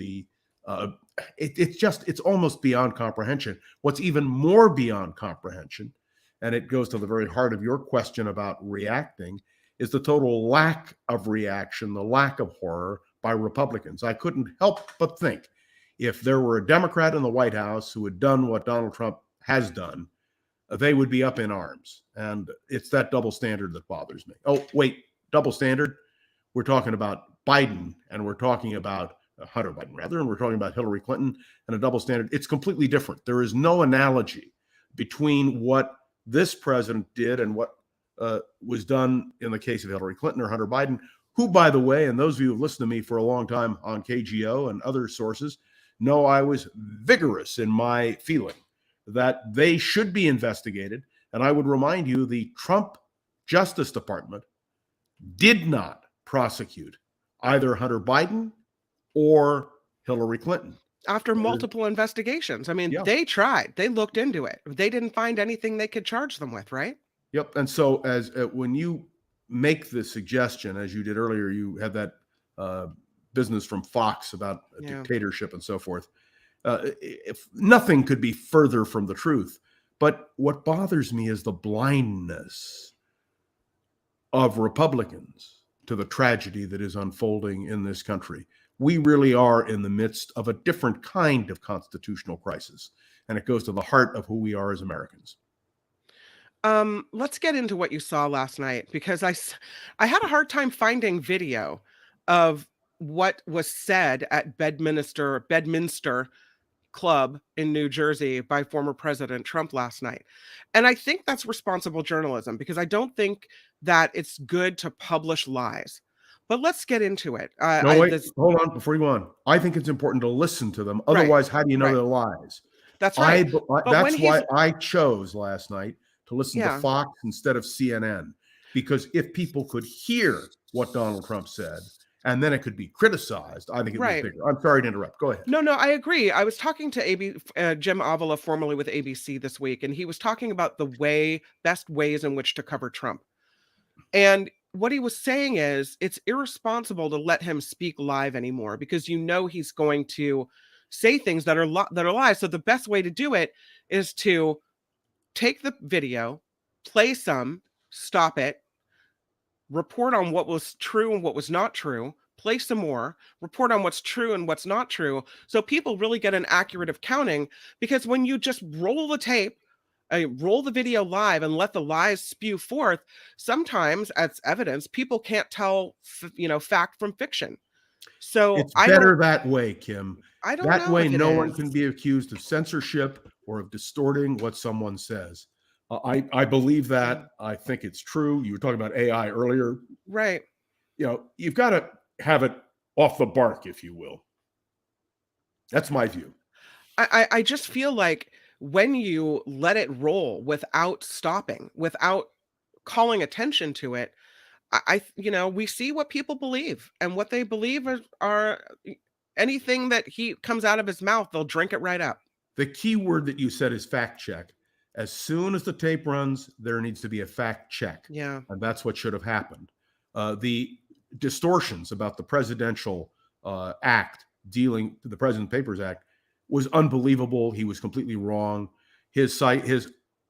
S8: it's almost beyond comprehension. What's even more beyond comprehension, and it goes to the very heart of your question about reacting, is the total lack of reaction, the lack of horror by Republicans. I couldn't help but think if there were a Democrat in the White House who had done what Donald Trump has done, they would be up in arms. And it's that double standard that bothers me. Oh, wait, double standard? We're talking about Biden, and we're talking about Hunter Biden, rather, and we're talking about Hillary Clinton, and a double standard. It's completely different. There is no analogy between what this president did and what was done in the case of Hillary Clinton or Hunter Biden, who, by the way, and those of you who've listened to me for a long time on KGO and other sources, know I was vigorous in my feeling that they should be investigated. And I would remind you, the Trump Justice Department did not prosecute either Hunter Biden or Hillary Clinton.
S3: After multiple investigations. I mean, they tried. They looked into it. They didn't find anything they could charge them with, right?
S8: Yep. And so as when you make the suggestion, as you did earlier, you had that business from Fox about dictatorship and so forth. If nothing could be further from the truth. But what bothers me is the blindness of Republicans to the tragedy that is unfolding in this country. We really are in the midst of a different kind of constitutional crisis, and it goes to the heart of who we are as Americans.
S3: Let's get into what you saw last night, because I had a hard time finding video of what was said at Bedminster Club in New Jersey by former President Trump last night. And I think that's responsible journalism, because I don't think that it's good to publish lies. But let's get into it.
S8: Hold on before you go on. I think it's important to listen to them. Otherwise, how do you know they're lies?
S3: That's right.
S8: That's why I chose last night to listen to Fox instead of CNN. Because if people could hear what Donald Trump said, and then it could be criticized, I think it was bigger. I'm sorry to interrupt. Go ahead.
S3: No, I agree. I was talking to Jim Avila, formerly with ABC, this week, and he was talking about the best ways in which to cover Trump. And what he was saying is it's irresponsible to let him speak live anymore, because he's going to say things that are lies. So the best way to do it is to take the video, play some, stop it, report on what was true and what was not true, play some more, report on what's true and what's not true, so people really get an accurate accounting. Because when you just roll the tape, roll the video live and let the lies spew forth, sometimes as evidence, people can't tell, fact from fiction. So
S8: it's better that way, Kim.
S3: I don't know.
S8: That way, no one can be accused of censorship or of distorting what someone says. I believe that. I think it's true. You were talking about AI earlier.
S3: Right.
S8: You've got to have it off the bark, if you will. That's my view.
S3: I just feel like when you let it roll without stopping, without calling attention to it, we see what people believe, and what they believe are anything that comes out of his mouth, they'll drink it right up.
S8: The key word that you said is fact check. As soon as the tape runs, there needs to be a fact check.
S3: Yeah.
S8: And that's what should have happened. The distortions about the presidential act, dealing to the President Papers Act, was unbelievable. He was completely wrong. His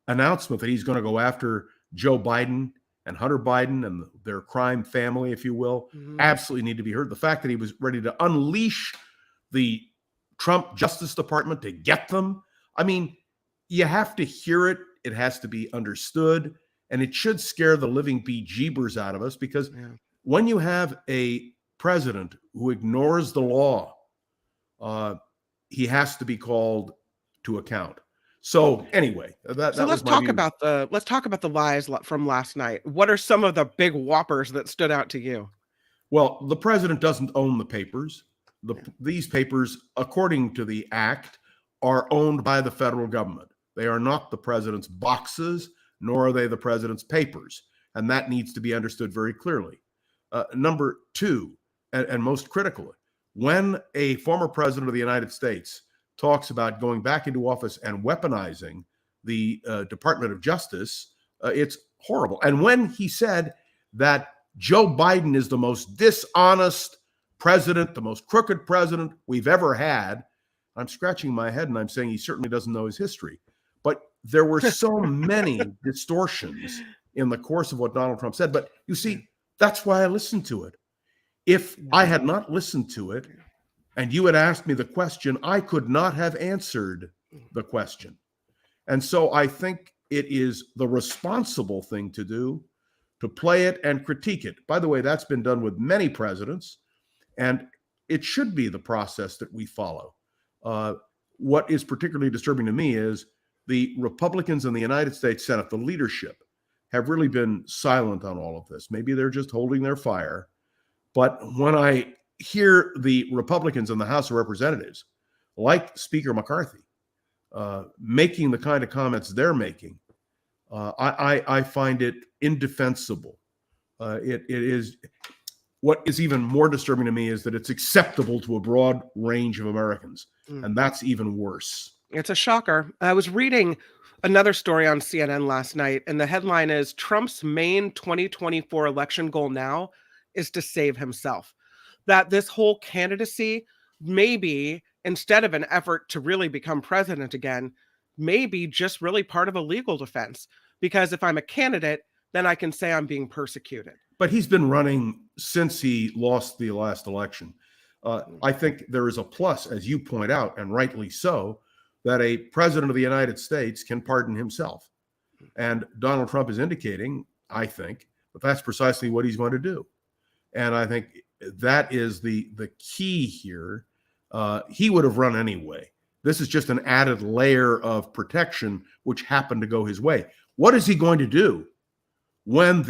S8: announcement that he's going to go after Joe Biden and Hunter Biden and their crime family, if you will, absolutely need to be heard. The fact that he was ready to unleash the Trump Justice Department to get them. I mean, you have to hear it. It has to be understood. And it should scare the living bejeebers out of us, because when you have a president who ignores the law, he has to be called to account. So anyway,
S3: let's talk about the lies from last night. What are some of the big whoppers that stood out to you?
S8: Well, the president doesn't own the papers. These papers, according to the act, are owned by the federal government. They are not the president's boxes, nor are they the president's papers. And that needs to be understood very clearly. Number two, and most critically, when a former president of the United States talks about going back into office and weaponizing the Department of Justice, it's horrible. And when he said that Joe Biden is the most dishonest president, the most crooked president we've ever had, I'm scratching my head and I'm saying he certainly doesn't know his history. But there were so many distortions in the course of what Donald Trump said. But you see, That's why I listened to it. If I had not listened to it and you had asked me the question, I could not have answered the question. And so I think it is the responsible thing to do to play it and critique it. By the way, that's been done with many presidents, and it should be the process that we follow. What is particularly disturbing to me is the Republicans in the United States Senate, the leadership, have really been silent on all of this. Maybe they're just holding their fire. But when I hear the Republicans in the House of Representatives, like Speaker McCarthy, making the kind of comments they're making, I find it indefensible. It is. What is even more disturbing to me is that it's acceptable to a broad range of Americans, and that's even worse.
S3: It's a shocker. I was reading another story on CNN last night, and the headline is Trump's main 2024 election goal now is to save himself. That this whole candidacy, maybe instead of an effort to really become president again, maybe just really part of a legal defense. Because if I'm a candidate, then I can say I'm being persecuted.
S8: But he's been running since he lost the last election. I think there is a plus, as you point out, and rightly so, that a president of the United States can pardon himself. And Donald Trump is indicating, I think, that that's precisely what he's going to do. And I think that is the key here. He would have run anyway. This is just an added layer of protection, which happened to go his way. What is he going to do when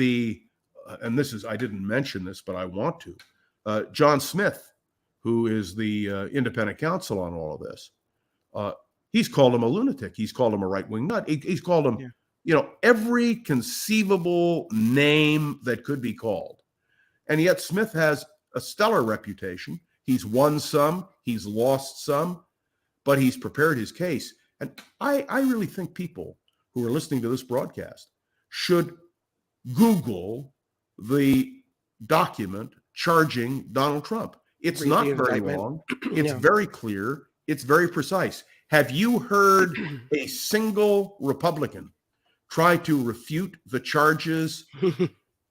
S8: and this is, I didn't mention this, but I want to, John Smith, who is the independent counsel on all of this, he's called him a lunatic. He's called him a right-wing nut. He's called him, every conceivable name that could be called. And yet Smith has a stellar reputation. He's won some, he's lost some, but he's prepared his case. And I really think people who are listening to this broadcast should Google the document charging Donald Trump. It's not very long. It's very clear. It's very precise. Have you heard a single Republican try to refute the charges,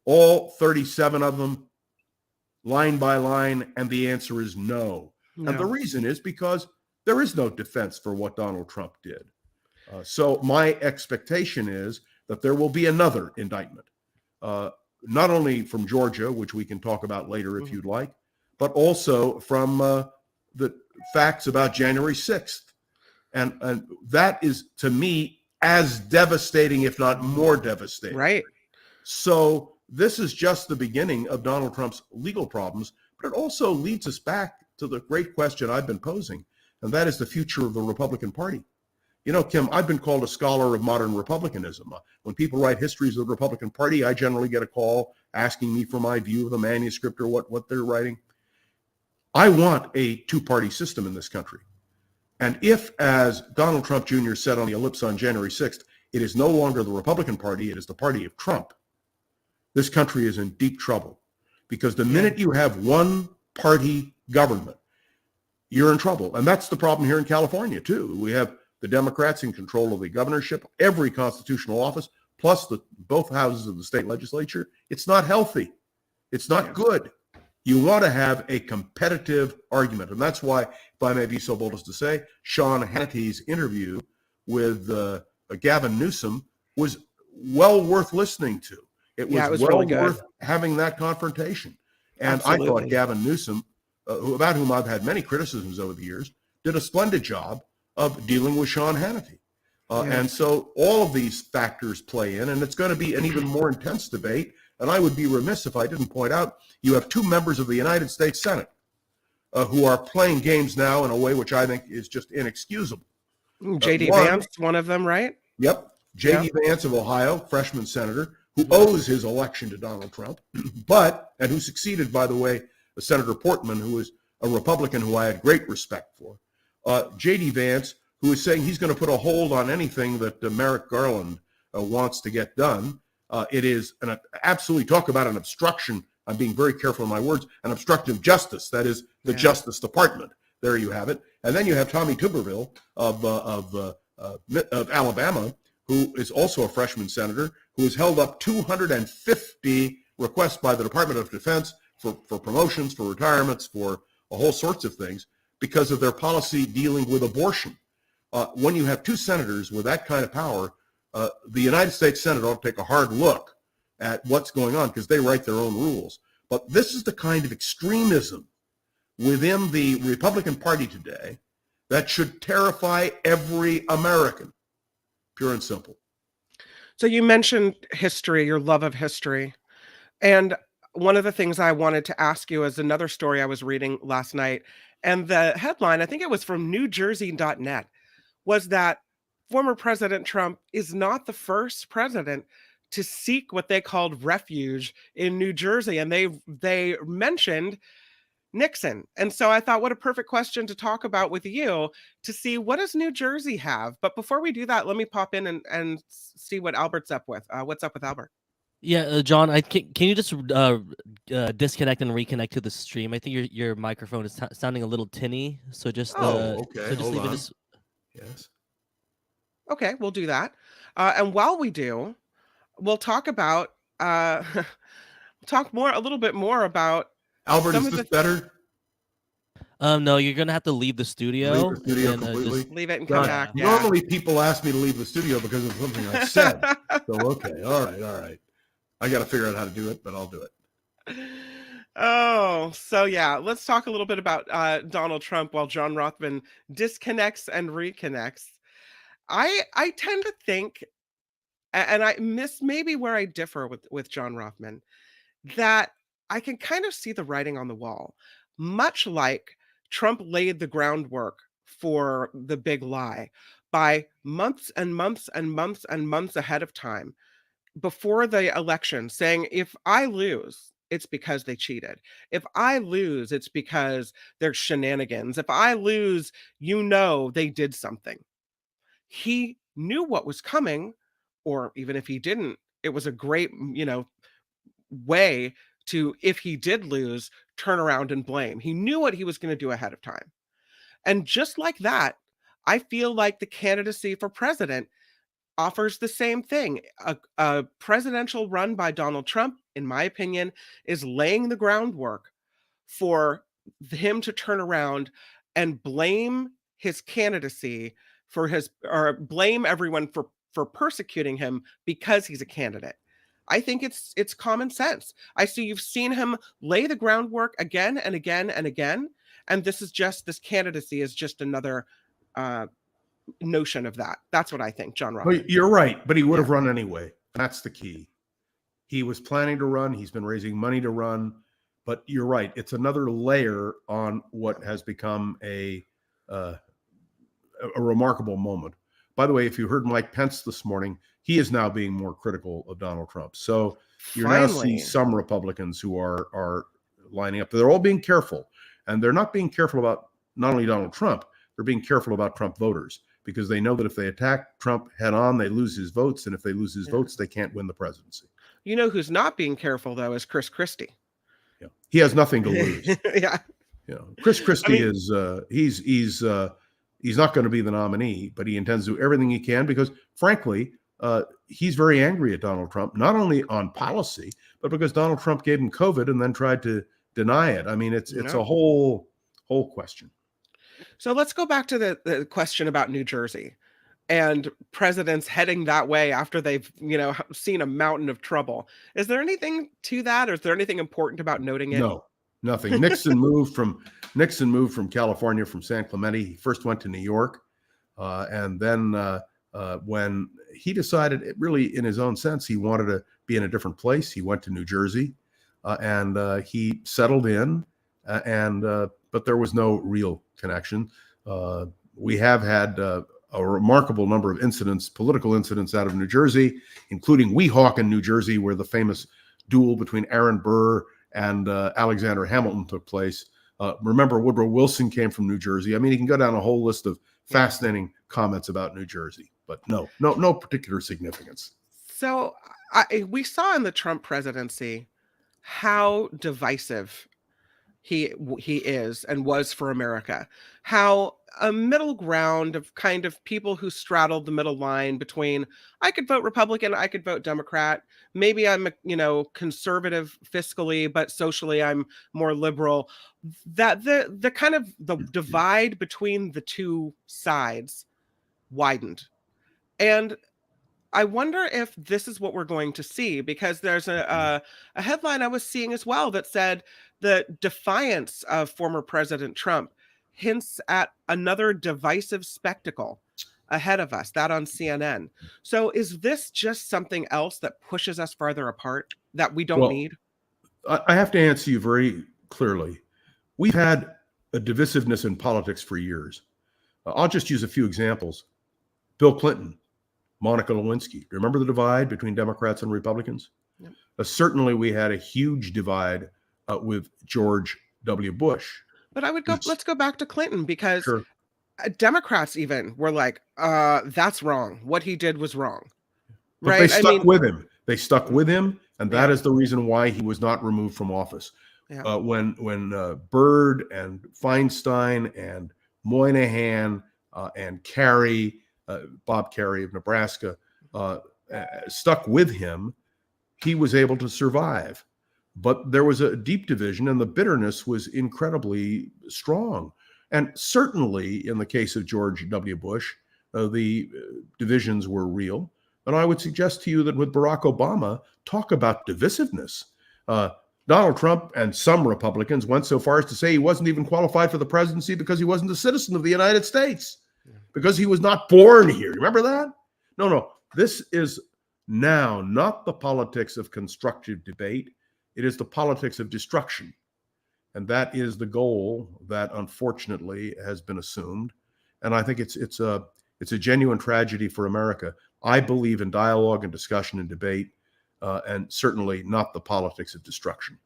S8: all 37 of them, line by line? And the answer is no. And the reason is because there is no defense for what Donald Trump did. So my expectation is that there will be another indictment, not only from Georgia, which we can talk about later if you'd like, but also from the facts about January 6th. And that is, to me, as devastating, if not more devastating.
S3: Right.
S8: So this is just the beginning of Donald Trump's legal problems, but it also leads us back to the great question I've been posing, and that is the future of the Republican Party. Kim, I've been called a scholar of modern republicanism. When people write histories of the Republican Party, I generally get a call asking me for my view of the manuscript or what they're writing. I want a two-party system in this country. And if, as Donald Trump Jr. said on the ellipse on January 6th, it is no longer the Republican Party, it is the party of Trump, this country is in deep trouble. Because the minute you have one-party government, you're in trouble. And that's the problem here in California, too. We have the Democrats in control of the governorship, every constitutional office, plus both houses of the state legislature. It's not healthy. It's not good. You want to have a competitive argument. And that's why, if I may be so bold as to say, Sean Hannity's interview with Gavin Newsom was well worth listening to. It was well
S3: really
S8: worth having that confrontation. And absolutely. I thought Gavin Newsom, about whom I've had many criticisms over the years, did a splendid job of dealing with Sean Hannity. And so all of these factors play in, and it's going to be an even more intense debate. And I would be remiss if I didn't point out, you have two members of the United States Senate who are playing games now in a way which I think is just inexcusable.
S3: J.D. Vance, one of them, right?
S8: Yep. J.D. Vance of Ohio, freshman senator, who owes his election to Donald Trump, and who succeeded, by the way, Senator Portman, who is a Republican who I had great respect for. J.D. Vance, who is saying he's going to put a hold on anything that Merrick Garland wants to get done. It is absolutely, talk about an obstruction. I'm being very careful in my words, an obstructive justice. That is the Justice Department. There you have it. And then you have Tommy Tuberville of Alabama, who is also a freshman senator, who has held up 250 requests by the Department of Defense for promotions, for retirements, for a whole sorts of things because of their policy dealing with abortion. When you have two senators with that kind of power, the United States Senate ought to take a hard look at what's going on because they write their own rules. But this is the kind of extremism within the Republican Party today that should terrify every American, pure and simple.
S3: So you mentioned history, your love of history. And one of the things I wanted to ask you is another story I was reading last night. And the headline, I think it was from newjersey.net, was that former President Trump is not the first president to seek what they called refuge in New Jersey. And they mentioned Nixon. And so I thought, what a perfect question to talk about with you to see what does New Jersey have. But before we do that, let me pop in and see what Albert's up with. What's up with Albert?
S6: Yeah, John, can you just disconnect and reconnect to the stream? I think your microphone is sounding a little tinny. So just
S8: okay.
S6: So just
S8: Hold
S6: leave
S8: on.
S6: it.
S8: Yes.
S3: Okay, we'll do that. And while we do, we'll talk about a little bit more about
S8: Albert,
S3: some
S8: is
S3: of
S8: this
S3: the
S8: better?
S6: No, you're gonna have to leave the studio.
S8: Leave the studio
S6: and,
S8: completely?
S3: leave it and come
S8: God,
S3: back. Yeah.
S8: normally people ask me to leave the studio because of something I said. So, okay. All right. I got to figure out how to do it, but I'll do it.
S3: Oh, so yeah, let's talk a little bit about Donald Trump while John Rothman disconnects and reconnects. I tend to think, and I miss maybe where I differ with John Rothman, that I can kind of see the writing on the wall, much like Trump laid the groundwork for the big lie by months and months and months and months ahead of time before the election, saying, if I lose, it's because they cheated. If I lose, it's because there's shenanigans. If I lose, they did something. He knew what was coming, or even if he didn't, it was a great, way to, if he did lose, turn around and blame. He knew what he was going to do ahead of time. And just like that, I feel like the candidacy for president offers the same thing. A presidential run by Donald Trump, in my opinion, is laying the groundwork for him to turn around and blame his candidacy or blame everyone for persecuting him because he's a candidate. I think it's common sense. You've seen him lay the groundwork again and again and again, and this candidacy is just another notion of that. That's what I think, John Rothman.
S8: Well, you're right, but he would have run anyway. That's the key. He was planning to run. He's been raising money to run. But you're right. It's another layer on what has become a remarkable moment. By the way, if you heard Mike Pence this morning, he is now being more critical of Donald Trump. So you're now seeing some Republicans who are lining up. They're all being careful. And they're not being careful about not only Donald Trump, they're being careful about Trump voters because they know that if they attack Trump head on, they lose his votes. And if they lose his votes, they can't win the presidency.
S3: You know who's not being careful, though, is Chris Christie.
S8: Yeah. He has nothing to lose.
S3: Yeah.
S8: Chris Christie is he's not going to be the nominee, but he intends to do everything he can because, frankly, he's very angry at Donald Trump, not only on policy, but because Donald Trump gave him COVID and then tried to deny it. I mean, it's a whole question.
S3: So let's go back to the question about New Jersey and presidents heading that way after they've, seen a mountain of trouble. Is there anything to that, or is there anything important about noting it?
S8: No, nothing. Nixon moved from California, from San Clemente. He first went to New York, and then when he decided, really in his own sense, he wanted to be in a different place, he went to New Jersey, and he settled in, but there was no real connection. We have had a remarkable number of incidents, political incidents out of New Jersey, including Weehawken, New Jersey, where the famous duel between Aaron Burr and Alexander Hamilton took place. Remember, Woodrow Wilson came from New Jersey. I mean, you can go down a whole list of fascinating comments about New Jersey, but no particular significance.
S3: So we saw in the Trump presidency how divisive he is and was for America, how a middle ground of kind of people who straddled the middle line between I could vote Republican, I could vote Democrat. Maybe I'm, conservative fiscally, but socially I'm more liberal. That the kind of the divide between the two sides widened. And I wonder if this is what we're going to see, because there's a headline I was seeing as well that said the defiance of former President Trump hints at another divisive spectacle ahead of us, that on CNN. So is this just something else that pushes us farther apart that we don't need?
S8: I have to answer you very clearly. We've had a divisiveness in politics for years. I'll just use a few examples. Bill Clinton, Monica Lewinsky. Do you remember the divide between Democrats and Republicans?
S3: Yep.
S8: Certainly, we had a huge divide with George W. Bush.
S3: But let's go back to Clinton, because
S8: Sure.
S3: Democrats even were like, that's wrong. What he did was wrong.
S8: But
S3: right?
S8: they stuck with him. They stuck with him, and that
S3: Yeah.
S8: is the reason why he was not removed from office.
S3: Yeah.
S8: When Byrd and Feinstein and Moynihan and Kerry, Bob Kerry of Nebraska, stuck with him, he was able to survive. But there was a deep division, and the bitterness was incredibly strong. And certainly in the case of George W. Bush, the divisions were real. And I would suggest to you that with Barack Obama, talk about divisiveness. Donald Trump and some Republicans went so far as to say he wasn't even qualified for the presidency because he wasn't a citizen of the United States, because he was not born here. Remember that? No. This is now not the politics of constructive debate. It is the politics of destruction. And that is the goal that unfortunately has been assumed. And I think it's a genuine tragedy for America. I believe in dialogue and discussion and debate, and certainly not the politics of destruction.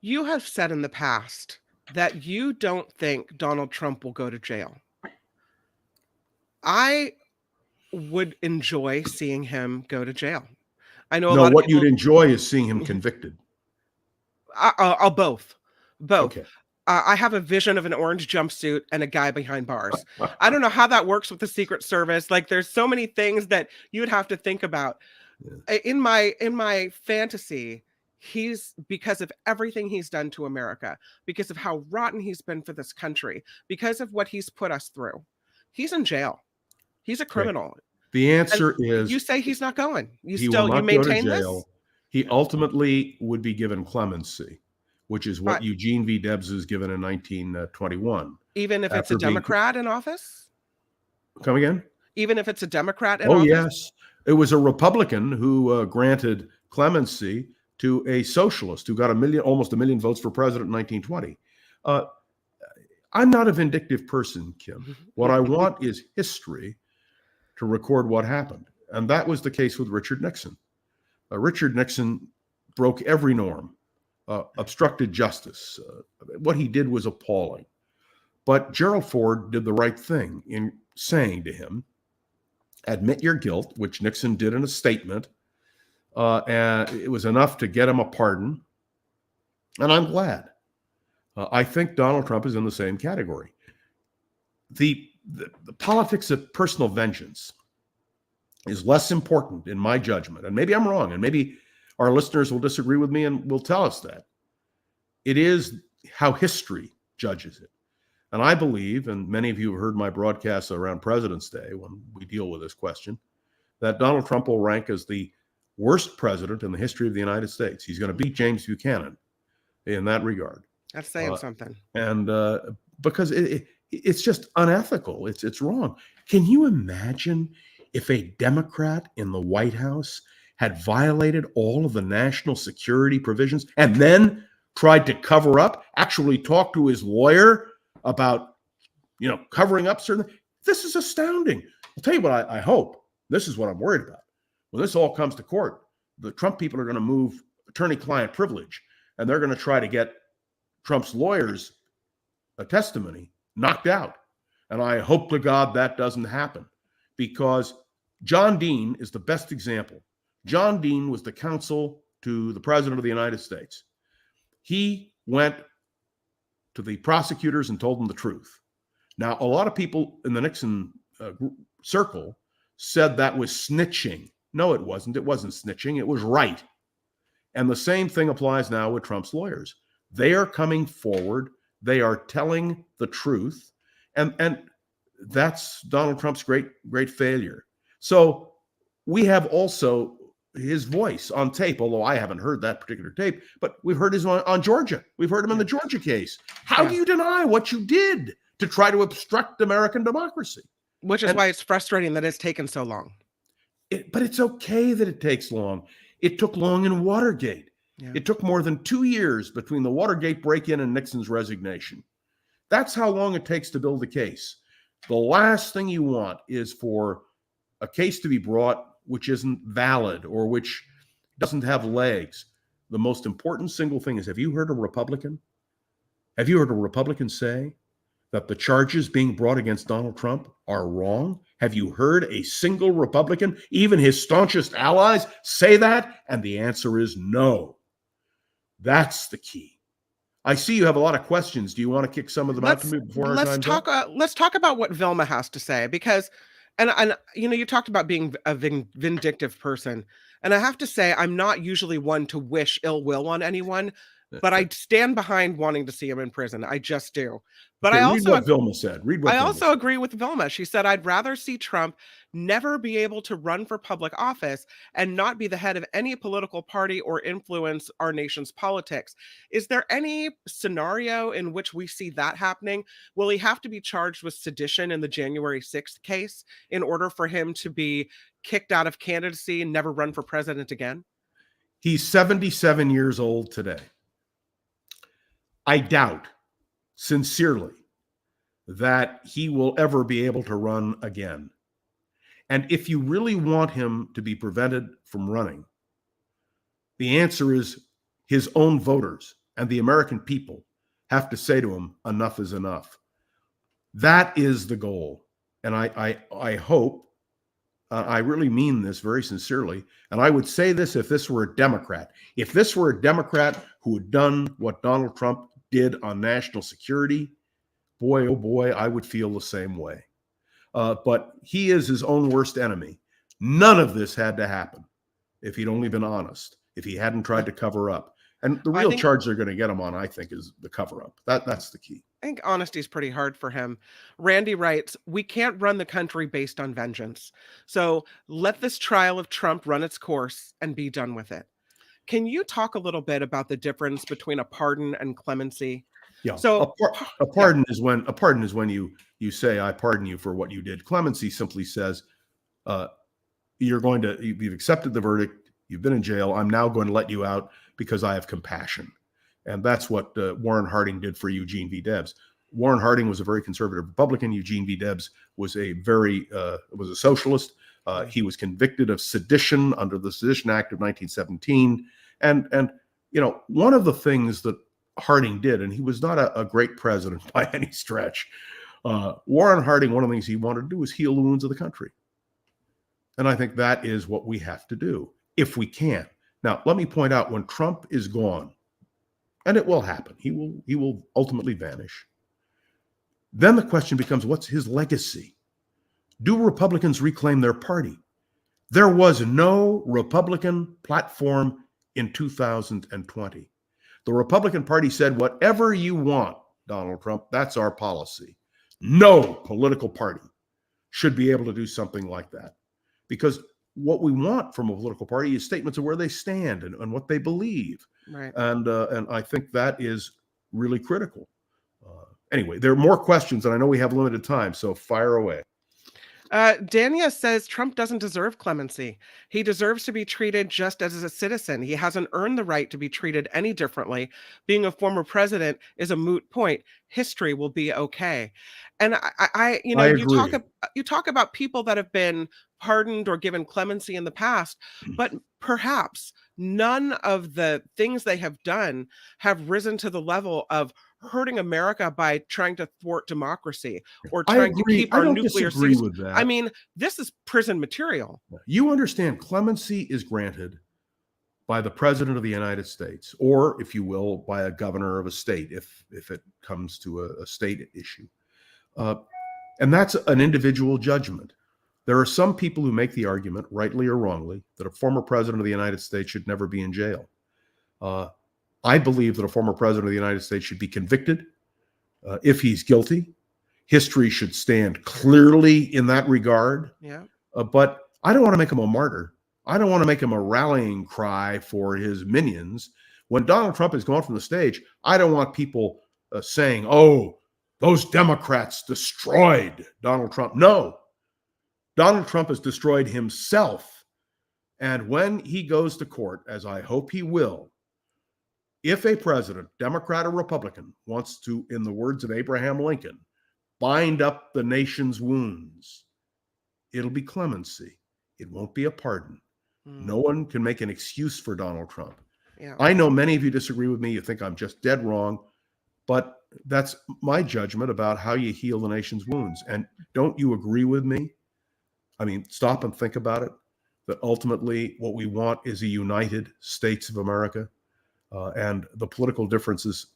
S3: You have said in the past that you don't think Donald Trump will go to jail. I would enjoy seeing him go to jail. I know
S8: No,
S3: lot
S8: what
S3: of people,
S8: you'd enjoy is seeing him convicted.
S3: I'll both.
S8: Okay.
S3: I have a vision of an orange jumpsuit and a guy behind bars. I don't know how that works with the Secret Service. Like, there's so many things that you would have to think about.
S8: Yeah.
S3: In my fantasy, he's, because of everything he's done to America, because of how rotten he's been for this country, because of what he's put us through, he's in jail. He's a criminal.
S8: The answer is,
S3: you say he's not going.
S8: he will not
S3: maintain
S8: go to
S3: this?
S8: jail. He ultimately would be given clemency, which is what
S3: Right.
S8: Eugene V. Debs was given in 1921.
S3: Even if it's
S8: After
S3: a
S8: being-
S3: Democrat in office?
S8: Come again?
S3: Even if it's a Democrat in
S8: Oh,
S3: office?
S8: yes. It was a Republican who granted clemency to a socialist who got almost a million votes for president in 1920. I'm not a vindictive person, Kim. What I want is history to record what happened. And that was the case with Richard Nixon. Richard Nixon broke every norm, obstructed justice. What he did was appalling. But Gerald Ford did the right thing in saying to him, admit your guilt, which Nixon did in a statement. And it was enough to get him a pardon. And I'm glad. I think Donald Trump is in the same category. The politics of personal vengeance is less important in my judgment. And maybe I'm wrong, and maybe our listeners will disagree with me and will tell us that. It is how history judges it. And I believe, and many of you have heard my broadcasts around President's Day when we deal with this question, that Donald Trump will rank as the worst president in the history of the United States. He's going to beat James Buchanan in that regard.
S3: That's saying something.
S8: And because it's just unethical. It's wrong. Can you imagine if a Democrat in the White House had violated all of the national security provisions and then tried to cover up, actually talk to his lawyer about, covering up certain things? This is astounding. I'll tell you what I hope. This is what I'm worried about. When this all comes to court, the Trump people are going to move attorney-client privilege, and they're going to try to get Trump's lawyers' testimony knocked out. And I hope to God that doesn't happen, because John Dean is the best example. John Dean was the counsel to the President of the United States. He went to the prosecutors and told them the truth. Now, a lot of people in the Nixon circle said that was snitching. No, it wasn't. It wasn't snitching. It was right. And the same thing applies now with Trump's lawyers. They are coming forward. They are telling the truth. And that's Donald Trump's great failure. So we have also his voice on tape, although I haven't heard that particular tape, but we've heard his on Georgia. We've heard him in the Georgia case. How do you deny what you did to try to obstruct American democracy?
S3: Which is why it's frustrating that it's taken so long.
S8: But it's okay that it takes long. It took long in Watergate.
S3: Yeah.
S8: It took more than 2 years between the Watergate break-in and Nixon's resignation. That's how long it takes to build a case. The last thing you want is for a case to be brought which isn't valid or which doesn't have legs. The most important single thing is, have you heard a Republican say that the charges being brought against Donald Trump are wrong? Have you heard a single Republican, even his staunchest allies, say that? And the answer is no. That's the key. I see you have a lot of questions. Do you want to kick some of them out to me before our time's up?
S3: Let's talk about what Vilma has to say, because, and you talked about being a vindictive person, and I have to say, I'm not usually one to wish ill will on anyone, but I stand behind wanting to see him in prison. I just do. But
S8: Okay,
S3: I
S8: read
S3: also
S8: what Vilma said.
S3: I also agree with Vilma. She said, I'd rather see Trump never be able to run for public office and not be the head of any political party or influence our nation's politics. Is there any scenario in which we see that happening? Will he have to be charged with sedition in the January 6th case in order for him to be kicked out of candidacy and never run for president again?
S8: He's 77 years old today. I doubt sincerely that he will ever be able to run again. And if you really want him to be prevented from running, the answer is his own voters and the American people have to say to him, enough is enough. That is the goal. And I hope, I really mean this very sincerely, and I would say this if this were a Democrat. If this were a Democrat who had done what Donald Trump did on national security, boy, oh boy, I would feel the same way. But he is his own worst enemy. None of this had to happen if he'd only been honest, if he hadn't tried to cover up. And the real charge they're going to get him on, I think, is the cover up. That's the key.
S3: I think honesty is pretty hard for him. Randy writes, we can't run the country based on vengeance. So let this trial of Trump run its course and be done with it. Can you talk a little bit about the difference between a pardon and clemency?
S8: Yeah.
S3: So
S8: a pardon is when you say, I pardon you for what you did. Clemency simply says, you've accepted the verdict. You've been in jail. I'm now going to let you out because I have compassion. And that's what Warren Harding did for Eugene V. Debs. Warren Harding was a very conservative Republican. Eugene V. Debs was a socialist. He was convicted of sedition under the Sedition Act of 1917. And one of the things that Harding did, and he was not a great president by any stretch. Warren Harding, one of the things he wanted to do was heal the wounds of the country. And I think that is what we have to do if we can. Now, let me point out, when Trump is gone, and it will happen, he will ultimately vanish. Then the question becomes, what's his legacy? Do Republicans reclaim their party? There was no Republican platform in 2020. The Republican Party said, whatever you want, Donald Trump, that's our policy. No political party should be able to do something like that. Because what we want from a political party is statements of where they stand and what they believe.
S3: Right.
S8: And I think that is really critical. Anyway, there are more questions, and I know we have limited time, so fire away.
S3: Dania says Trump doesn't deserve clemency. He deserves to be treated just as a citizen. He hasn't earned the right to be treated any differently. Being a former president is a moot point. History will be okay. And you talk about people that have been pardoned or given clemency in the past, but perhaps none of the things they have done have risen to the level of hurting America by trying to thwart democracy or trying to keep our nuclear
S8: disagree with that.
S3: I mean, this is prison material.
S8: You understand, clemency is granted by the president of the United States, or, if you will, by a governor of a state, if it comes to a state issue. And that's an individual judgment. There are some people who make the argument, rightly or wrongly, that a former president of the United States should never be in jail. I believe that a former president of the United States should be convicted if he's guilty. History should stand clearly in that regard.
S3: Yeah.
S8: But I don't want to make him a martyr. I don't want to make him a rallying cry for his minions. When Donald Trump is gone from the stage, I don't want people saying, oh, those Democrats destroyed Donald Trump. No, Donald Trump has destroyed himself. And when he goes to court, as I hope he will, if a president, Democrat or Republican, wants to, in the words of Abraham Lincoln, bind up the nation's wounds, it'll be clemency. It won't be a pardon. No one can make an excuse for Donald Trump.
S3: Yeah.
S8: I know many of you disagree with me. You think I'm just dead wrong, but that's my judgment about how you heal the nation's wounds. And don't you agree with me? I mean, stop and think about it, that ultimately what we want is a united States of America. And the political differences,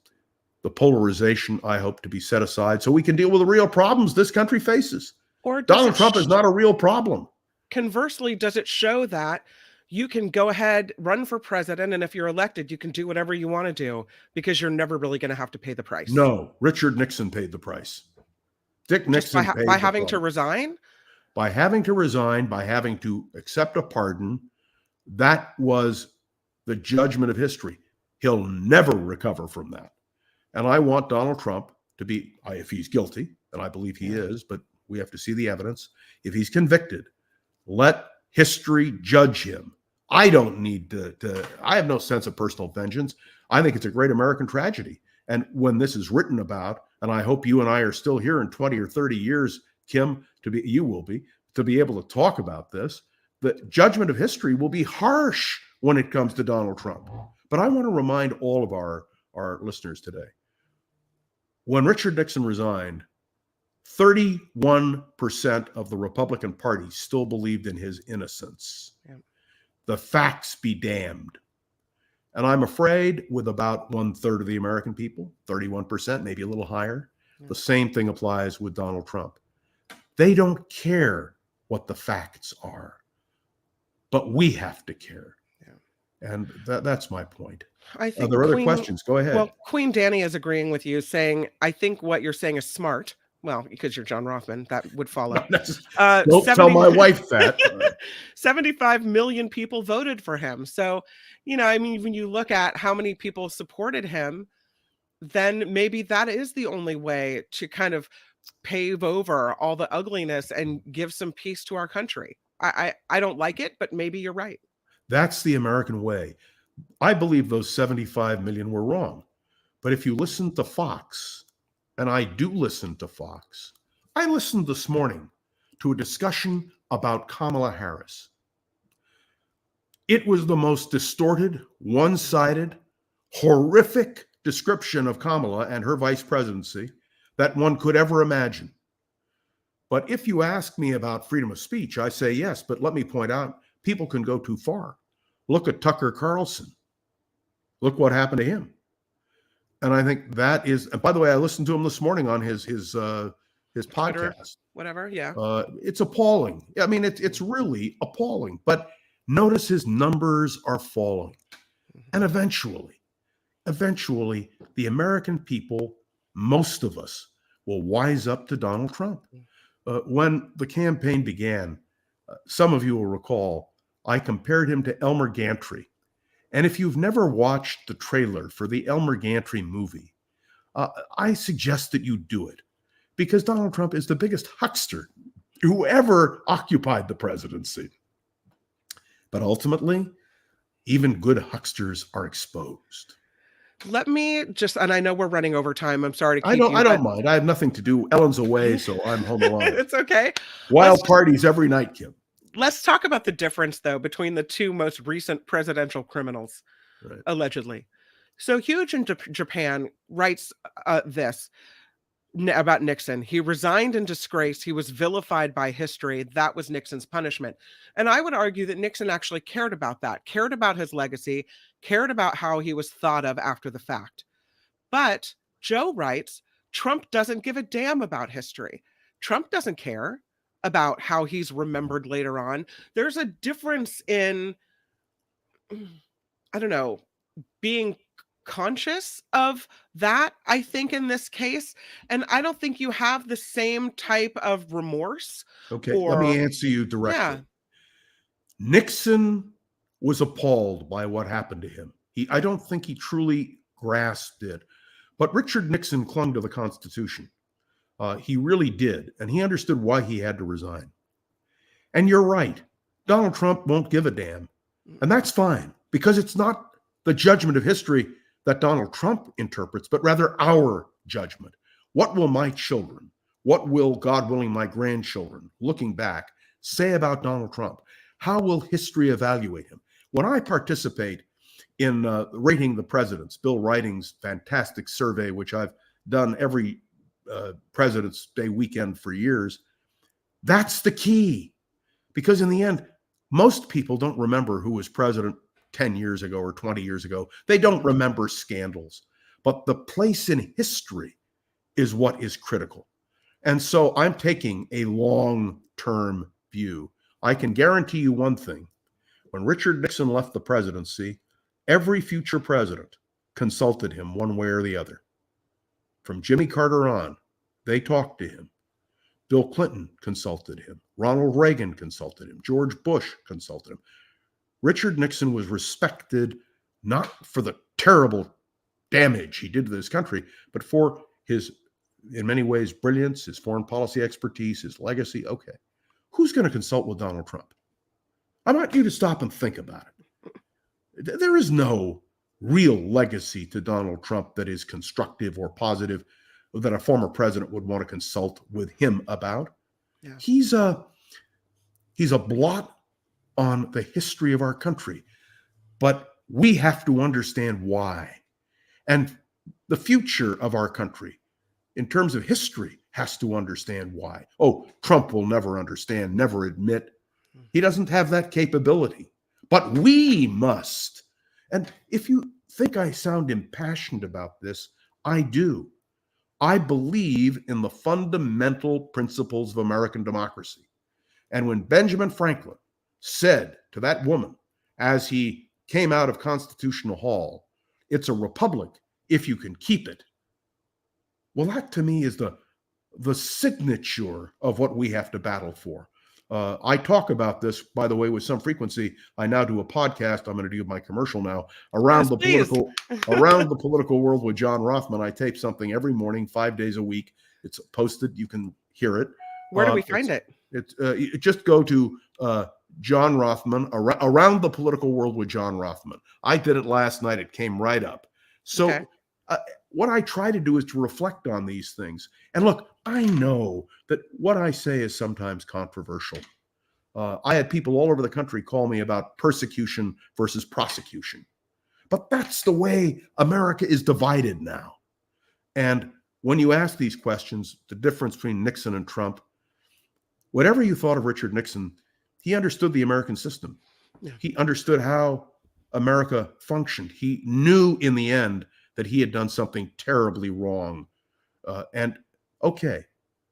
S8: the polarization, I hope to be set aside so we can deal with the real problems this country faces.
S3: Or
S8: Donald Trump is not a real problem.
S3: Conversely, does it show that you can go ahead, run for president, and if you're elected, you can do whatever you want to do because you're never really going to have to pay the price?
S8: No, Richard Nixon paid the price. Dick Nixon paid
S3: by
S8: the
S3: having
S8: price.
S3: to resign?
S8: By having to resign, by having to accept a pardon. That was the judgment of history. He'll never recover from that. And I want Donald Trump to be, if he's guilty, and I believe he is, but we have to see the evidence. If he's convicted, let history judge him. I don't need to I have no sense of personal vengeance. I think it's a great American tragedy. And when this is written about, and I hope you and I are still here in 20 or 30 years, Kim, you will be, to be able to talk about this, the judgment of history will be harsh when it comes to Donald Trump. But I want to remind all of our listeners today, when Richard Nixon resigned, 31% of the Republican Party still believed in his innocence. Yeah. The facts be damned. And I'm afraid with about 1/3 of the American people, 31%, maybe a little higher, the same thing applies with Donald Trump. They don't care what the facts are, but we have to care. Yeah. And that's my point.
S3: I think
S8: there are other questions. Go ahead.
S3: Well, Queen Danny is agreeing with you, saying, I think what you're saying is smart. Well, because you're John Rothman, that would follow.
S8: Don't tell my wife that.
S3: 75 million people voted for him. So, I mean, when you look at how many people supported him, then maybe that is the only way to kind of pave over all the ugliness and give some peace to our country. I don't like it, but maybe you're right.
S8: That's the American way. I believe those 75 million were wrong. But if you listen to Fox, and I do listen to Fox, I listened this morning to a discussion about Kamala Harris. It was the most distorted, one-sided, horrific description of Kamala and her vice presidency that one could ever imagine. But if you ask me about freedom of speech, I say yes, but let me point out, people can go too far. Look at Tucker Carlson. Look what happened to him. And I think that is, and by the way, I listened to him this morning on his podcast.
S3: Twitter, whatever, yeah.
S8: It's appalling. I mean, it's really appalling. But notice his numbers are falling. And eventually, the American people, most of us, will wise up to Donald Trump. When the campaign began, some of you will recall, I compared him to Elmer Gantry. And if you've never watched the trailer for the Elmer Gantry movie, I suggest that you do it, because Donald Trump is the biggest huckster who ever occupied the presidency. But ultimately, even good hucksters are exposed.
S3: Let me just, and I know we're running over time. I'm sorry to keep
S8: I don't mind. I have nothing to do. Ellen's away, so I'm home alone.
S3: It's okay.
S8: Wild parties every night, Kim.
S3: Let's talk about the difference, though, between the two most recent presidential criminals, right, allegedly. So Huge in Japan writes this about Nixon. He resigned in disgrace. He was vilified by history. That was Nixon's punishment. And I would argue that Nixon actually cared about that, cared about his legacy, cared about how he was thought of after the fact. But Joe writes, Trump doesn't give a damn about history. Trump doesn't care about how he's remembered later on. There's a difference in, I don't know, being conscious of that, I think, in this case. And I don't think you have the same type of remorse.
S8: Okay, let me answer you directly.
S3: Yeah.
S8: Nixon was appalled by what happened to him. I don't think he truly grasped it. But Richard Nixon clung to the Constitution. He really did. And he understood why he had to resign. And you're right. Donald Trump won't give a damn. And that's fine, because it's not the judgment of history that Donald Trump interprets, but rather our judgment. What will my children, what will, God willing, my grandchildren, looking back, say about Donald Trump? How will history evaluate him? When I participate in rating the presidents, Bill Writing's fantastic survey, which I've done every President's Day weekend for years, that's the key. Because in the end, most people don't remember who was president 10 years ago or 20 years ago. They don't remember scandals. But the place in history is what is critical. And so I'm taking a long-term view. I can guarantee you one thing. When Richard Nixon left the presidency, every future president consulted him one way or the other. From Jimmy Carter on, they talked to him. Bill Clinton consulted him. Ronald Reagan consulted him. George Bush consulted him. Richard Nixon was respected not for the terrible damage he did to this country, but for his, in many ways, brilliance, his foreign policy expertise, his legacy. Okay, who's going to consult with Donald Trump? I want you to stop and think about it. There is no real legacy to Donald Trump that is constructive or positive that a former president would want to consult with him about.
S3: Yeah.
S8: He's a blot on the history of our country, but we have to understand why. And the future of our country, in terms of history, has to understand why. Oh, Trump will never understand, never admit. He doesn't have that capability, but we must. And if you think I sound impassioned about this, I do. I believe in the fundamental principles of American democracy. And when Benjamin Franklin said to that woman, as he came out of Constitutional Hall, it's a republic if you can keep it. Well, that to me is the signature of what we have to battle for. I talk about this, by the way, with some frequency. I now do a podcast. I'm going to do my commercial now around the political world with John Rothman. I tape something every morning, 5 days a week. It's posted. You can hear it.
S3: Where do we find it?
S8: You just go to John Rothman, around the political world with John Rothman. I did it last night. It came right up. So
S3: Okay.
S8: What I try to do is to reflect on these things. And look, I know that what I say is sometimes controversial. I had people all over the country call me about persecution versus prosecution. But that's the way America is divided now. And when you ask these questions, the difference between Nixon and Trump, whatever you thought of Richard Nixon, he understood the American system.
S3: Yeah.
S8: He understood how America functioned. He knew in the end that he had done something terribly wrong. And okay,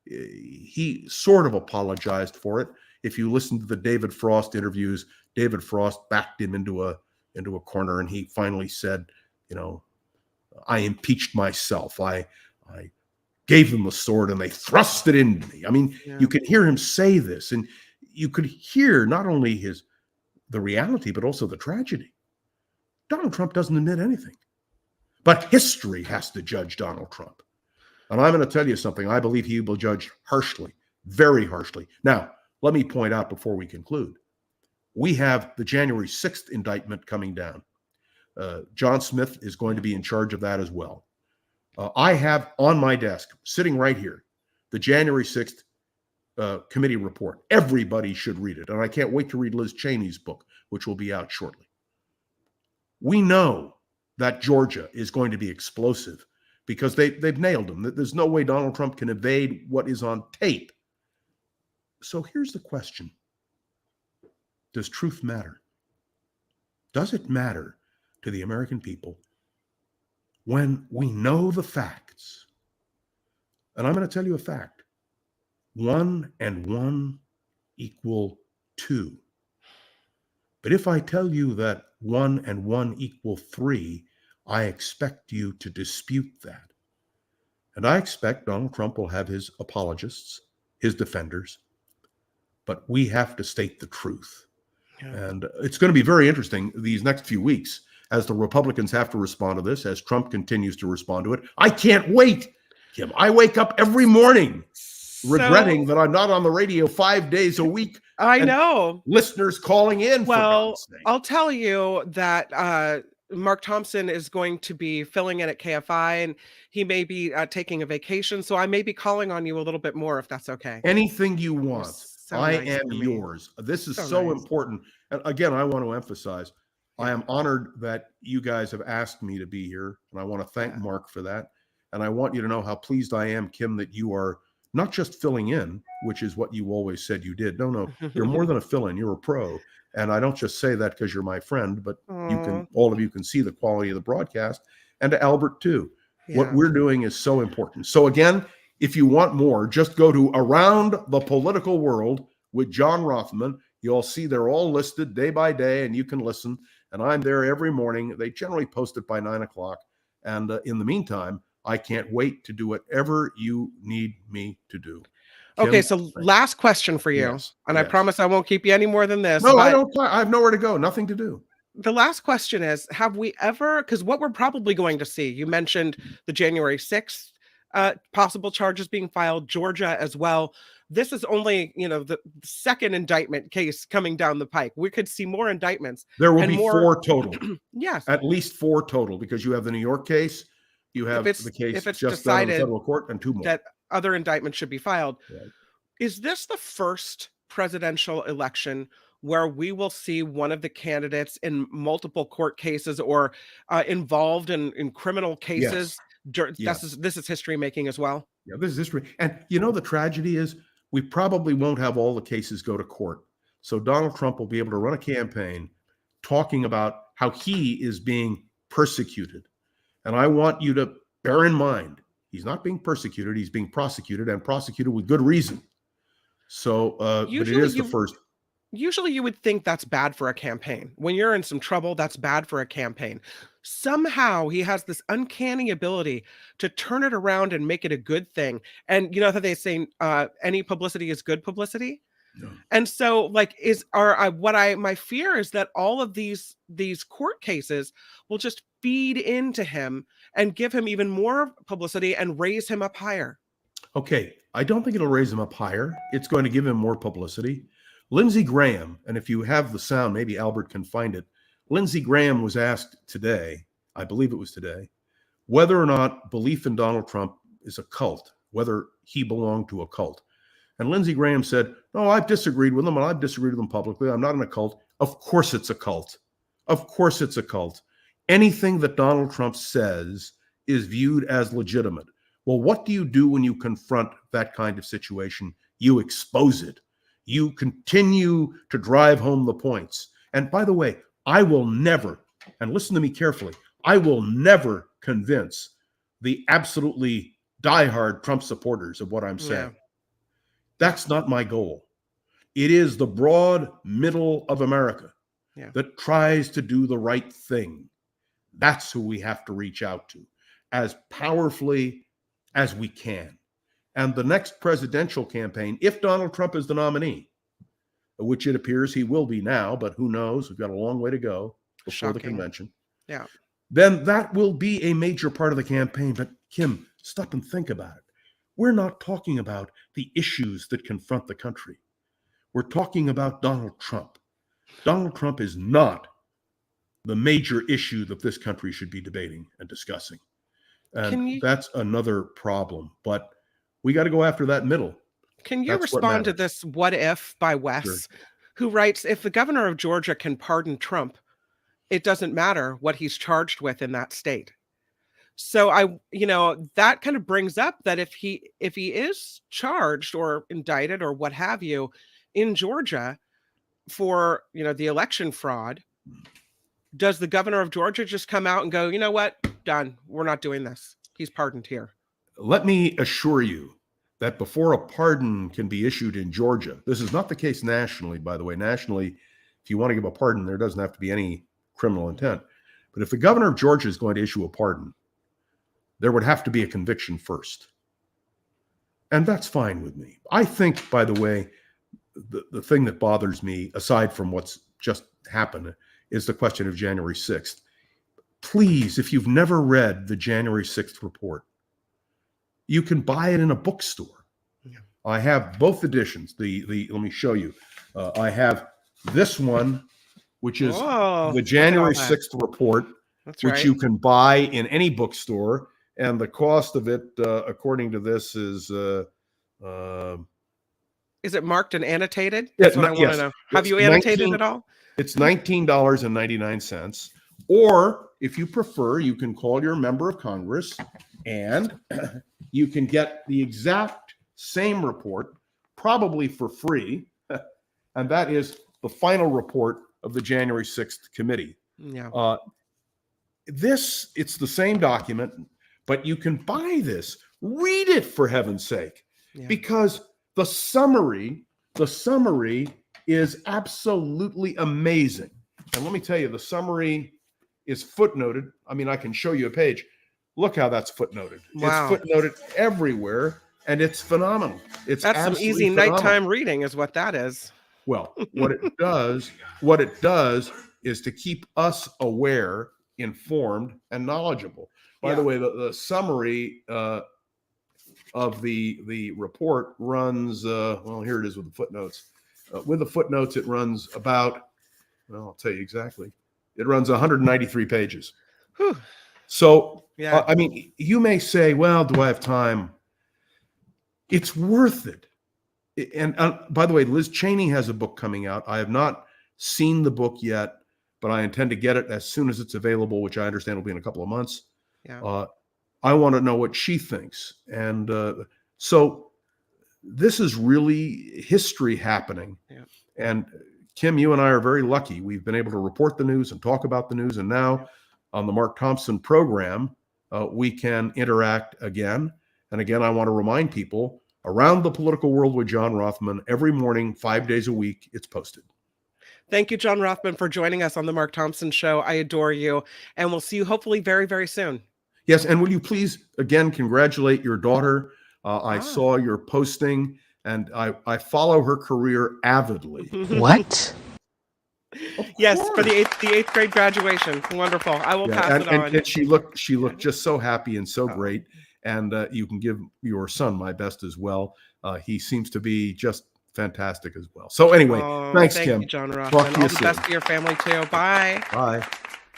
S8: he sort of apologized for it. If you listen to the David Frost interviews, David Frost backed him into a corner, and he finally said, you know, I impeached myself. I gave them the sword and they thrust it into me. I mean,
S3: Yeah.
S8: you can hear him say this, and you could hear not only the reality, but also the tragedy. Donald Trump doesn't admit anything. But history has to judge Donald Trump. And I'm going to tell you something. I believe he will judge harshly, very harshly. Now, let me point out before we conclude, we have the January 6th indictment coming down. John Smith is going to be in charge of that as well. I have on my desk, sitting right here, the January 6th committee report. Everybody should read it. And I can't wait to read Liz Cheney's book, which will be out shortly. We know that Georgia is going to be explosive because they've nailed him. There's no way Donald Trump can evade what is on tape. So here's the question. Does truth matter? Does it matter to the American people when we know the facts And I'm going to tell you a fact. 1 and 1 equal 2. But if I tell you that 1 and 1 equal 3, I expect you to dispute that. And I expect Donald Trump will have his apologists, his defenders, but we have to state the truth.
S3: Yeah.
S8: And it's going to be very interesting these next few weeks as the Republicans have to respond to this, as Trump continues to respond to it. I can't wait, Kim. I wake up every morning regretting that I'm not on the radio 5 days a week.
S3: I know.
S8: Listeners calling in.
S3: Well,
S8: for God's sake.
S3: I'll tell you that Mark Thompson is going to be filling in at KFI, and he may be taking a vacation. So I may be calling on you a little bit more, if that's okay.
S8: Anything you want.
S3: So
S8: I
S3: nice
S8: am
S3: to me.
S8: yours. This is
S3: So
S8: so
S3: nice.
S8: important. And again, I want to emphasize, I am honored that you guys have asked me to be here. And I want to thank Mark for that. And I want you to know how pleased I am, Kim, that you are not just filling in, which is what you always said you did. No, you're more than a fill-in. You're a pro. And I don't just say that because you're my friend, but all of you can see the quality of the broadcast. And to Albert too.
S3: Yeah.
S8: What we're doing is so important. So again, if you want more, just go to Around the Political World with John Rothman. You'll see they're all listed day by day, and you can listen. And I'm there every morning. They generally post it by 9 o'clock. And in the meantime, I can't wait to do whatever you need me to do.
S3: Okay,
S8: Kim,
S3: so last question for you.
S8: Yes,
S3: and I
S8: yes.
S3: promise I won't keep you any more than this.
S8: No, I
S3: but
S8: don't. I have nowhere to go. Nothing to do.
S3: The last question is, have we ever, because what we're probably going to see, you mentioned the January 6th possible charges being filed, Georgia as well. This is only, the second indictment case coming down the pike. We could see more indictments.
S8: There will
S3: and
S8: be
S3: more,
S8: 4 total.
S3: Yes.
S8: At least 4 total, because you have the New York case, you have the case
S3: if it's
S8: just done in
S3: decided
S8: federal court, and 2 more.
S3: that other indictments should be filed.
S8: Right.
S3: Is this the first presidential election where we will see one of the candidates in multiple court cases or involved in criminal cases?
S8: Yes.
S3: This is history making as well.
S8: Yeah, this is history. And the tragedy is we probably won't have all the cases go to court. So Donald Trump will be able to run a campaign talking about how he is being persecuted. And I want you to bear in mind, he's not being persecuted, he's being prosecuted, and prosecuted with good reason. So, but it is the first.
S3: Usually you would think that's bad for a campaign. When you're in some trouble, that's bad for a campaign. Somehow he has this uncanny ability to turn it around and make it a good thing. And you know how they say any publicity is good publicity?
S8: No.
S3: And so my fear is that all of these court cases will just feed into him and give him even more publicity and raise him up higher.
S8: Okay, I don't think it'll raise him up higher. It's going to give him more publicity. Lindsey Graham, and if you have the sound, maybe Albert can find it. Lindsey Graham was asked today, I believe it was today, whether or not belief in Donald Trump is a cult, whether he belonged to a cult. And Lindsey Graham said, no, I've disagreed with him, and I've disagreed with him publicly. I'm not in a cult. Of course it's a cult. Of course it's a cult. Anything that Donald Trump says is viewed as legitimate. Well, what do you do when you confront that kind of situation? You expose it. You continue to drive home the points. And by the way, I will never, and listen to me carefully, I will never convince the absolutely diehard Trump supporters of what I'm saying.
S3: Yeah.
S8: That's not my goal. It is the broad middle of America that tries to do the right thing. That's who we have to reach out to as powerfully as we can. And the next presidential campaign, if Donald Trump is the nominee, which it appears he will be now, but who knows? We've got a long way to go before the convention.
S3: Yeah.
S8: Then that will be a major part of the campaign. But Kim, stop and think about it. We're not talking about the issues that confront the country. We're talking about Donald Trump. Donald Trump is not the major issue that this country should be debating and discussing. And that's another problem. But we got to go after that middle.
S3: Can you respond to this what if by Wes, who writes, if the governor of Georgia can pardon Trump, it doesn't matter what he's charged with in that state. So that kind of brings up that if he is charged or indicted or what have you in Georgia for, the election fraud, does the governor of Georgia just come out and go, you know what, done, we're not doing this? He's pardoned here.
S8: Let me assure you that before a pardon can be issued in Georgia, this is not the case nationally, by the way. Nationally, if you want to give a pardon, there doesn't have to be any criminal intent. But if the governor of Georgia is going to issue a pardon, there would have to be a conviction first. And that's fine with me. I think, by the way, the thing that bothers me, aside from what's just happened, is the question of January 6th. Please, if you've never read the January 6th report, you can buy it in a bookstore. Yeah. I have both editions. Let me show you. I have this one, which is the January 6th report, which you can buy in any bookstore. And the cost of it, according to this, is
S3: it marked and annotated? That's what I want to know. Have you annotated it all?
S8: It's $19.99. Or if you prefer, you can call your member of Congress and you can get the exact same report, probably for free. And that is the final report of the January 6th committee.
S3: Yeah.
S8: It's the same document, but you can buy this. Read it, for heaven's sake, because the summary is absolutely amazing. And let me tell you, the summary is footnoted. I mean, I can show you a page. Look how that's footnoted.
S3: Wow.
S8: It's footnoted everywhere, and it's phenomenal. That's
S3: some easy nighttime reading is what that is.
S8: Well, what it does is to keep us aware, informed, and knowledgeable. By the way, the summary of the report runs, here it is with the footnotes. With the footnotes, it runs about, I'll tell you exactly. It runs 193 pages.
S3: Whew.
S8: So, I mean, you may say, well, do I have time? It's worth it. And by the way, Liz Cheney has a book coming out. I have not seen the book yet, but I intend to get it as soon as it's available, which I understand will be in a couple of months.
S3: Yeah.
S8: I want to know what she thinks. And so this is really history happening.
S3: Yeah.
S8: And Kim, you and I are very lucky. We've been able to report the news and talk about the news. And now on the Mark Thompson program, we can interact again. And again, I want to remind people, Around the Political World with John Rothman, every morning, 5 days a week, it's posted.
S3: Thank you, John Rothman, for joining us on the Mark Thompson Show. I adore you. And we'll see you hopefully very, very soon.
S8: Yes. And will you please, again, congratulate your daughter? I saw your posting, and I follow her career avidly.
S4: What?
S3: Yes, for the eighth grade graduation. Wonderful. I will pass it on.
S8: And she looked just so happy and so great. And you can give your son my best as well. He seems to be just fantastic as well. So anyway, thanks, Kim.
S3: Thank you, John Rothman. All the best to your family too. Bye.
S8: Bye.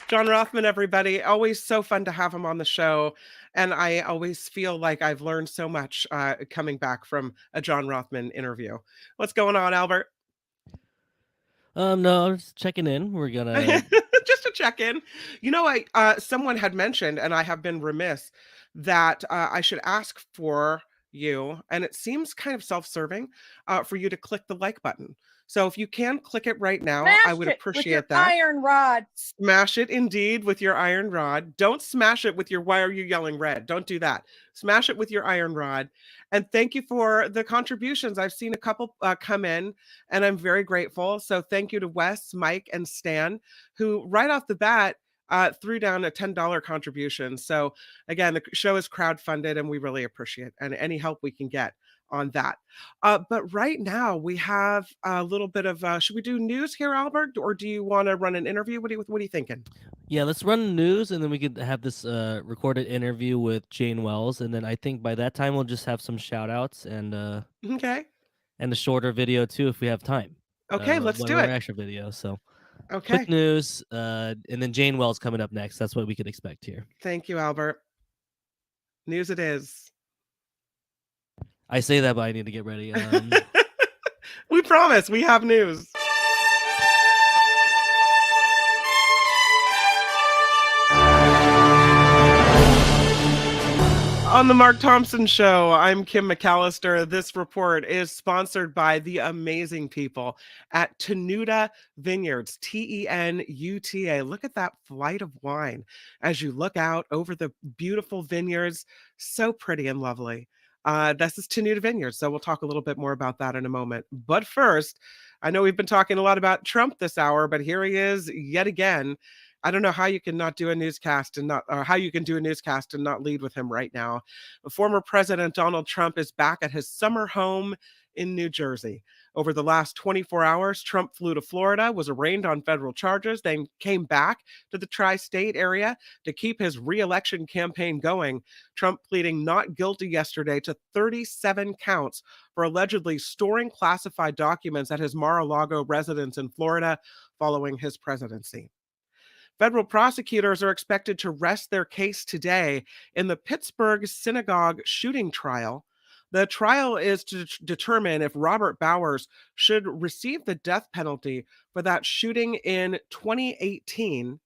S3: John Rothman, everybody. Always so fun to have him on the show. And I always feel like I've learned so much coming back from a John Rothman interview. What's going on, Albert?
S6: No, just checking in. We're gonna
S3: just to check in. You know, someone had mentioned, and I have been remiss, that I should ask for you, and it seems kind of self-serving, for you to click the like button. So if you can click it right now, I would appreciate that.
S9: Iron rod.
S3: Smash it indeed with your iron rod. Don't smash it with your "why are you yelling red?" Don't do that. Smash it with your iron rod. And thank you for the contributions. I've seen a couple come in, and I'm very grateful. So thank you to Wes, Mike, and Stan, who right off the bat threw down a $10 contribution. So again, the show is crowdfunded, and we really appreciate any help we can get on that. But right now we have a little bit of, should we do news here, Albert? Or do you want to run an interview? What are you thinking?
S6: Yeah, let's run the news, and then we could have this recorded interview with Jane Wells. And then I think by that time we'll just have some shout outs and
S3: okay,
S6: and a shorter video too if we have time.
S3: Okay, let's do it.
S6: Extra video. So
S3: okay,
S6: quick news, and then Jane Wells coming up next. That's what we could expect here.
S3: Thank you, Albert. News it is.
S6: I say that, but I need to get ready.
S3: We promise we have news. On the Mark Thompson Show, I'm Kim McAllister. This report is sponsored by the amazing people at Tenuta Vineyards, Tenuta. Look at that flight of wine as you look out over the beautiful vineyards. So pretty and lovely. This is Tenuta Vineyards, so we'll talk a little bit more about that in a moment. But first, I know we've been talking a lot about Trump this hour, but here he is yet again. I don't know how you can not do a newscast and not, or how you can do a newscast and not lead with him right now. Former President Donald Trump is back at his summer home in New Jersey. Over the last 24 hours, Trump flew to Florida, was arraigned on federal charges, then came back to the tri-state area to keep his re-election campaign going. Trump pleading not guilty yesterday to 37 counts for allegedly storing classified documents at his Mar-a-Lago residence in Florida following his presidency. Federal prosecutors are expected to rest their case today in the Pittsburgh synagogue shooting trial. The trial is to determine if Robert Bowers should receive the death penalty for that shooting in 2018,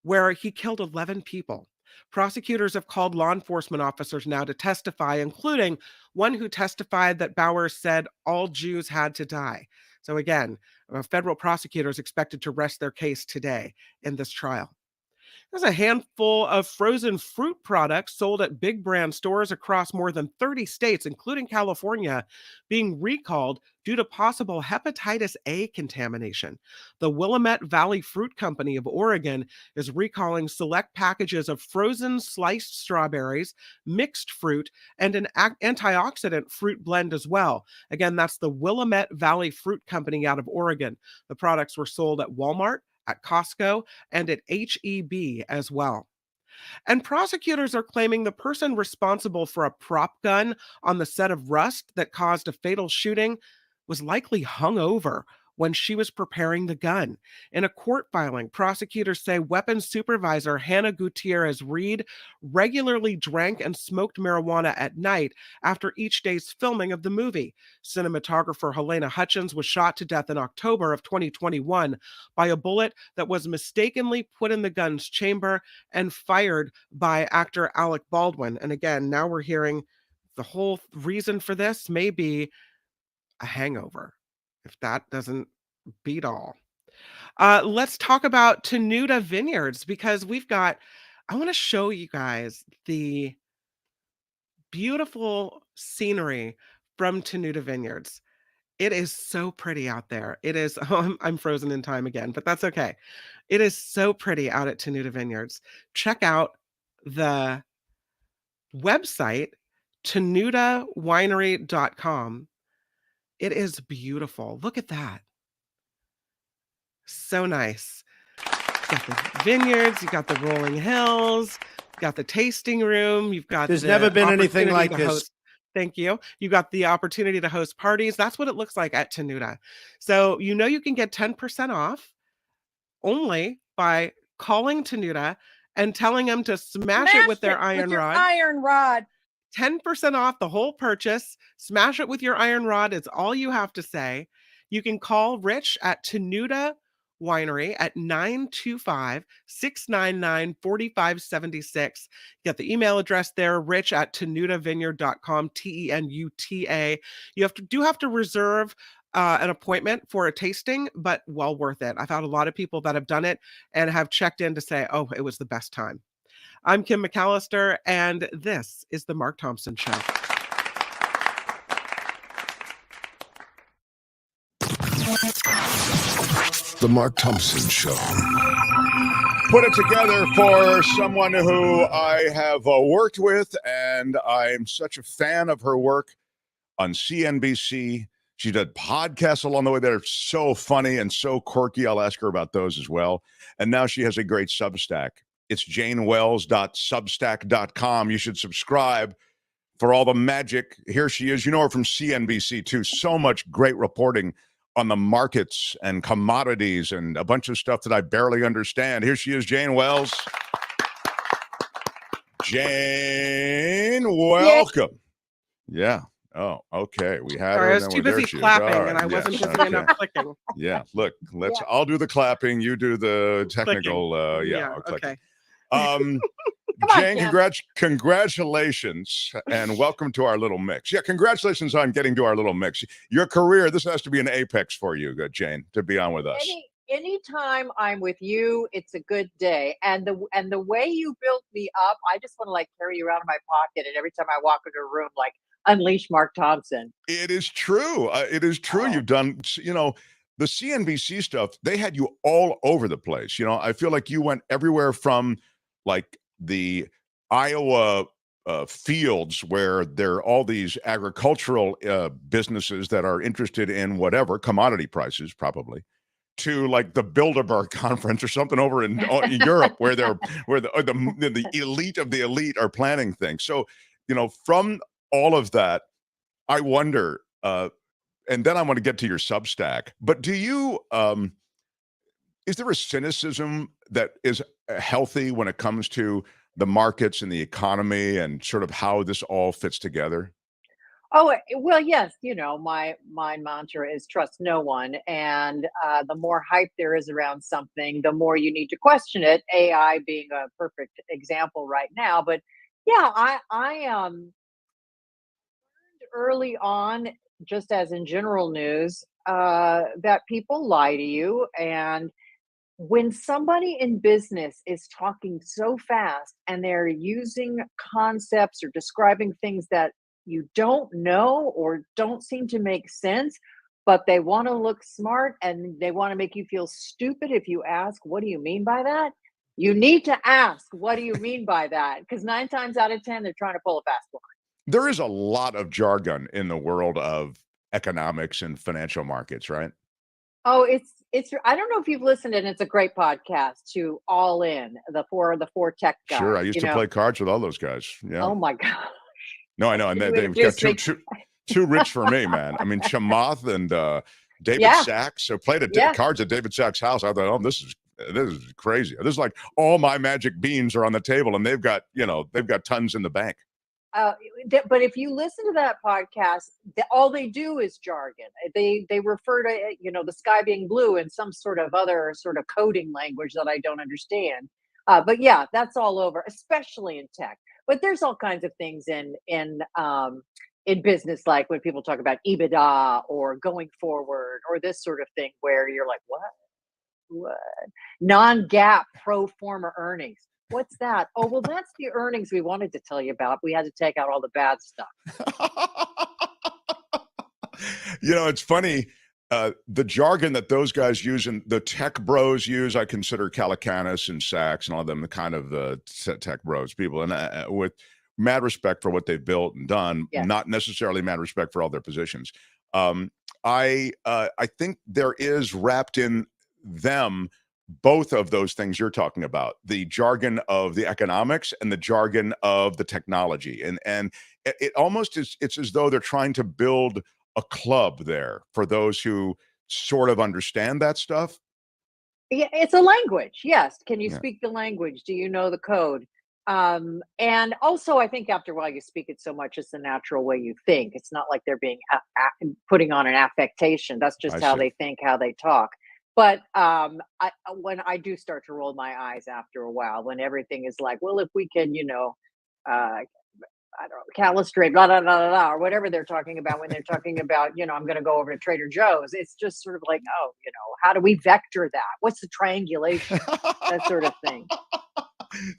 S3: where he killed 11 people. Prosecutors have called law enforcement officers now to testify, including one who testified that Bowers said all Jews had to die. So again, federal prosecutors expected to rest their case today in this trial. There's a handful of frozen fruit products sold at big brand stores across more than 30 states, including California, being recalled due to possible hepatitis A contamination. The Willamette Valley Fruit Company of Oregon is recalling select packages of frozen sliced strawberries, mixed fruit, and an antioxidant fruit blend as well. Again, that's the Willamette Valley Fruit Company out of Oregon. The products were sold at Walmart, at Costco, and at H-E-B as well. And prosecutors are claiming the person responsible for a prop gun on the set of Rust that caused a fatal shooting was likely hungover when she was preparing the gun. In a court filing, prosecutors say weapons supervisor Hannah Gutierrez Reed regularly drank and smoked marijuana at night after each day's filming of the movie. Cinematographer Helena Hutchins was shot to death in October of 2021 by a bullet that was mistakenly put in the gun's chamber and fired by actor Alec Baldwin. And again, now we're hearing the whole reason for this may be a hangover. If that doesn't beat all. Let's talk about Tenuta Vineyards, because I want to show you guys the beautiful scenery from Tenuta Vineyards. It is so pretty out there. It is, I'm frozen in time again, but that's okay. It is so pretty out at Tenuta Vineyards. Check out the website, tenutawinery.com. It is beautiful. Look at that. So nice. You got the vineyards, you got the rolling hills, you got the tasting room, you've got
S9: There's never been anything like this.
S3: Thank you. You got the opportunity to host parties. That's what it looks like at Tenuta. So you know you can get 10% off only by calling Tenuta and telling them to smash it with their iron rod. 10% off the whole purchase. Smash it with your iron rod. It's all you have to say. You can call Rich at Tenuta Winery at 925-699-4576. Get the email address there, rich at tenutavineyard.com, Tenuta. You have to reserve an appointment for a tasting, but well worth it. I've had a lot of people that have done it and have checked in to say, oh, it was the best time. I'm Kim McAllister, and this is The Mark Thompson Show.
S5: The Mark Thompson Show.
S2: Put it together for someone who I have worked with, and I'm such a fan of her work on CNBC. She did podcasts along the way that are so funny and so quirky. I'll ask her about those as well. And now she has a great Substack. It's janewells.substack.com. You should subscribe for all the magic. Here she is. You know her from CNBC, too. So much great reporting on the markets and commodities and a bunch of stuff that I barely understand. Here she is, Jane Wells. Jane, welcome. Yeah. Oh, okay. We had her.
S3: I was too busy clapping, and I wasn't busy enough clicking.
S2: Yeah. Look, I'll do the clapping. You do the technical.
S3: Okay.
S7: Come on,
S2: Jane,
S7: Kim.
S2: congratulations and welcome to our little mix. Yeah, congratulations on getting to our little mix. Your career, this has to be an apex for you, Jane, to be on with us.
S10: Anytime I'm with you, it's a good day. And the way you built me up, I just want to like carry you around in my pocket, and every time I walk into a room, like unleash Mark Thompson.
S2: It is true. It is true.
S10: Oh.
S2: You've done, the CNBC stuff, they had you all over the place. I feel like you went everywhere from like the Iowa fields where there are all these agricultural businesses that are interested in whatever commodity prices, probably, to like the Bilderberg conference or something over in Europe where the elite of the elite are planning things. So, from all of that, I wonder, and then I want to get to your Substack, but do you, is there a cynicism that is healthy when it comes to the markets and the economy and sort of how this all fits together?
S10: Oh, well, yes. My mantra is trust no one. And the more hype there is around something, the more you need to question it. AI being a perfect example right now. But yeah, I learned early on, just as in general news, that people lie to you. And when somebody in business is talking so fast and they're using concepts or describing things that you don't know or don't seem to make sense, but they want to look smart and they want to make you feel stupid if you ask, what do you mean by that? You need to ask, what do you mean by that? Because 9 times out of 10, they're trying to pull a fast one.
S2: There is a lot of jargon in the world of economics and financial markets, right?
S10: Oh, it's I don't know if you've listened, and it's a great podcast, to All In, the four tech guys.
S2: Sure, I used to play cards with all those guys. Yeah.
S10: Oh my God.
S2: No, I know, and
S10: You
S2: they've got
S10: introduced me.
S2: too rich for me, man. I mean, Chamath and David
S10: Yeah.
S2: Sachs. So played
S10: Yeah.
S2: cards at David Sachs' house. I thought, oh, this is crazy. This is like all my magic beans are on the table, and they've got tons in the bank.
S10: But if you listen to that podcast, all they do is jargon. They refer to the sky being blue in some sort of other sort of coding language that I don't understand. But yeah, that's all over, especially in tech. But there's all kinds of things in business, like when people talk about EBITDA or going forward or this sort of thing, where you're like, what? Non-GAAP pro forma earnings. What's that? Oh, well, that's the earnings we wanted to tell you about. We had to take out all the bad stuff.
S2: It's funny. The jargon that those guys use and the tech bros use, I consider Calacanis and Sachs and all of them the kind of the tech bros people. And with mad respect for what they've built and done,
S10: Yes.
S2: not necessarily mad respect for all their positions. I think there is wrapped in them both of those things you're talking about, the jargon of the economics and the jargon of the technology. And it almost is, it's as though they're trying to build a club there for those who sort of understand that stuff.
S10: Yeah, it's a language. Yes. Can you
S2: Yeah.
S10: speak the language? Do you know the code? And also, I think after a while, you speak it so much, it's the natural way you think. It's not like they're being putting on an affectation. That's just
S2: I
S10: how
S2: see.
S10: they think, how they talk. But when I do start to roll my eyes after a while, when everything is like, well, if we can, I don't know, calistrate, blah, blah, blah, blah, blah, or whatever they're talking about when they're talking about, I'm going to go over to Trader Joe's. It's just sort of like, oh, how do we vector that? What's the triangulation? That sort of thing.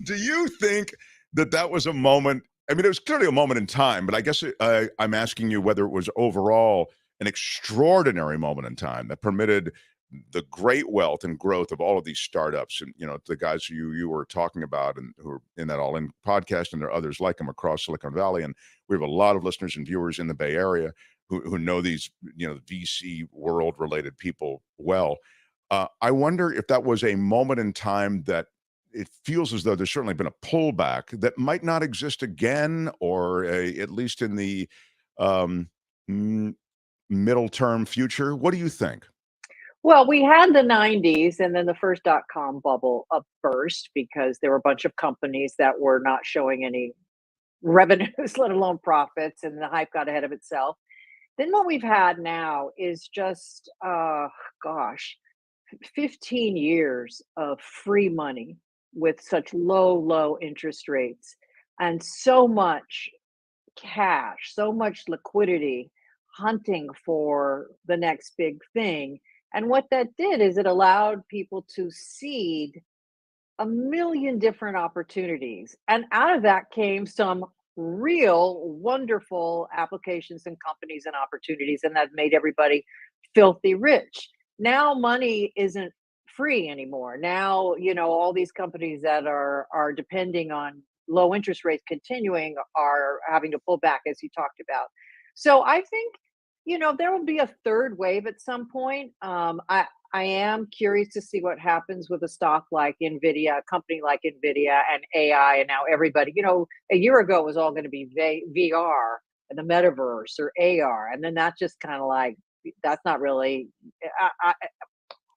S2: Do you think that was a moment? I mean, it was clearly a moment in time, but I guess I'm asking you whether it was overall an extraordinary moment in time that permitted the great wealth and growth of all of these startups and the guys who you were talking about and who are in that All In podcast, and there are others like them across Silicon Valley, and we have a lot of listeners and viewers in the Bay Area who know these VC world related people well. I wonder if that was a moment in time that it feels as though there's certainly been a pullback that might not exist again, or at least in the middle term future. What do you think?
S10: Well, we had the 90s, and then the first .com bubble burst because there were a bunch of companies that were not showing any revenues, let alone profits, and the hype got ahead of itself. Then what we've had now is just, 15 years of free money. with such low interest rates and so much cash, so much liquidity hunting for the next big thing. And what that did is it allowed people to seed a million different opportunities. And out of that came some real wonderful applications and companies and opportunities, and that made everybody filthy rich. Now money isn't free anymore. Now, all these companies that are depending on low interest rates continuing are having to pull back, as you talked about. So I think, there will be a third wave at some point. I am curious to see what happens with a stock like NVIDIA, a company like NVIDIA and AI. And now everybody, a year ago it was all going to be VR and the metaverse or AR. And then that's just kind of like, that's not really,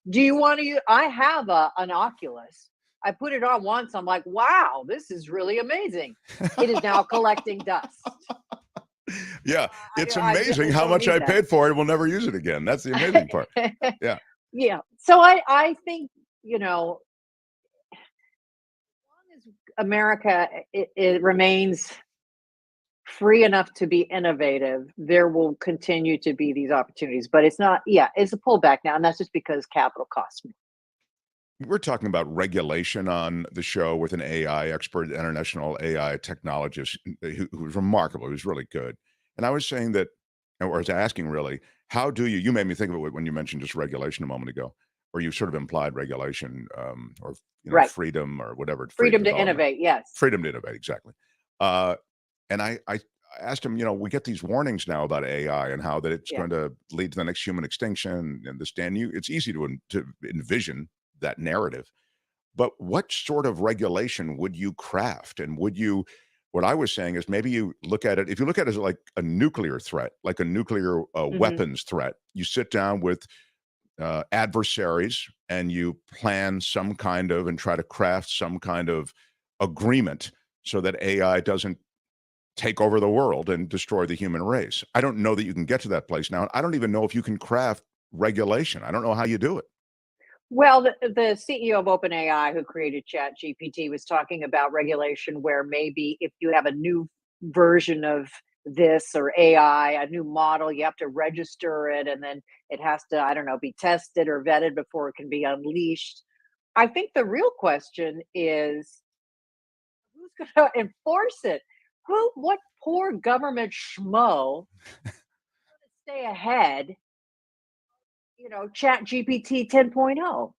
S10: do you want to use, I have an Oculus. I put it on once. I'm like, wow, this is really amazing. It is now collecting dust.
S2: Yeah, it's
S10: I
S2: amazing how much I paid for it. We'll never use it again. That's the amazing part. Yeah.
S10: Yeah. So I think, as long as America it remains free enough to be innovative, there will continue to be these opportunities. But it's not, it's a pullback now. And that's just because capital costs more.
S2: We're talking about regulation on the show with an AI expert, international AI technologist who's remarkable, who's really good. And I was saying that, or I was asking really, how do you made me think of it when you mentioned just regulation a moment ago, or you sort of implied regulation or
S10: Right.
S2: freedom or whatever.
S10: Freedom to innovate, yes.
S2: Freedom to innovate, exactly. And I asked him, we get these warnings now about AI and how that it's going to lead to the next human extinction and this. Dan, it's easy to envision that narrative, but what sort of regulation would you craft? And what I was saying is maybe you look at it, if you look at it as like a nuclear threat, like a nuclear weapons threat, you sit down with adversaries and you plan some kind of and try to craft some kind of agreement so that AI doesn't take over the world and destroy the human race. I don't know that you can get to that place now. I don't even know if you can craft regulation. I don't know how you do it.
S10: Well, the CEO of OpenAI, who created ChatGPT, was talking about regulation where maybe if you have a new version of this or AI, a new model, you have to register it, and then it has to, I don't know, be tested or vetted before it can be unleashed. I think the real question is, who's going to enforce it? What poor government schmo is going to stay ahead? Chat GPT 10.0,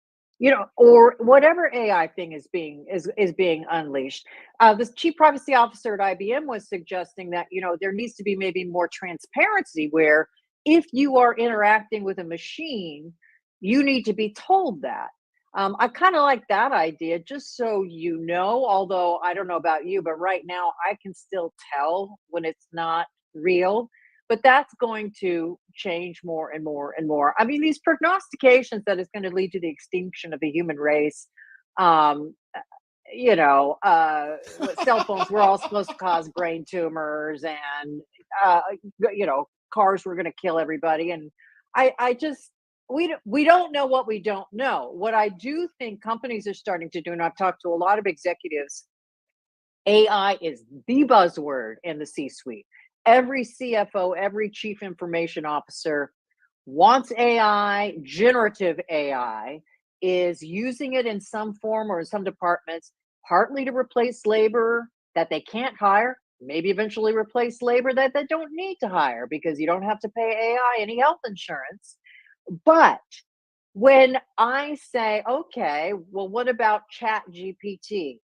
S10: or whatever AI thing is being unleashed. The chief privacy officer at IBM was suggesting that, there needs to be maybe more transparency where if you are interacting with a machine, you need to be told that. I kind of like that idea, just so although I don't know about you, but right now I can still tell when it's not real. But that's going to change more and more and more. I mean, these prognostications that it's going to lead to the extinction of the human race, cell phones were all supposed to cause brain tumors and, cars were going to kill everybody. And we don't know what we don't know. What I do think companies are starting to do, and I've talked to a lot of executives, AI is the buzzword in the C-suite. Every CFO, every chief information officer wants AI. Generative AI is using it in some form or in some departments, partly to replace labor that they can't hire, maybe eventually replace labor that they don't need to hire because you don't have to pay AI any health insurance. But when I say, okay, well, what about ChatGPT?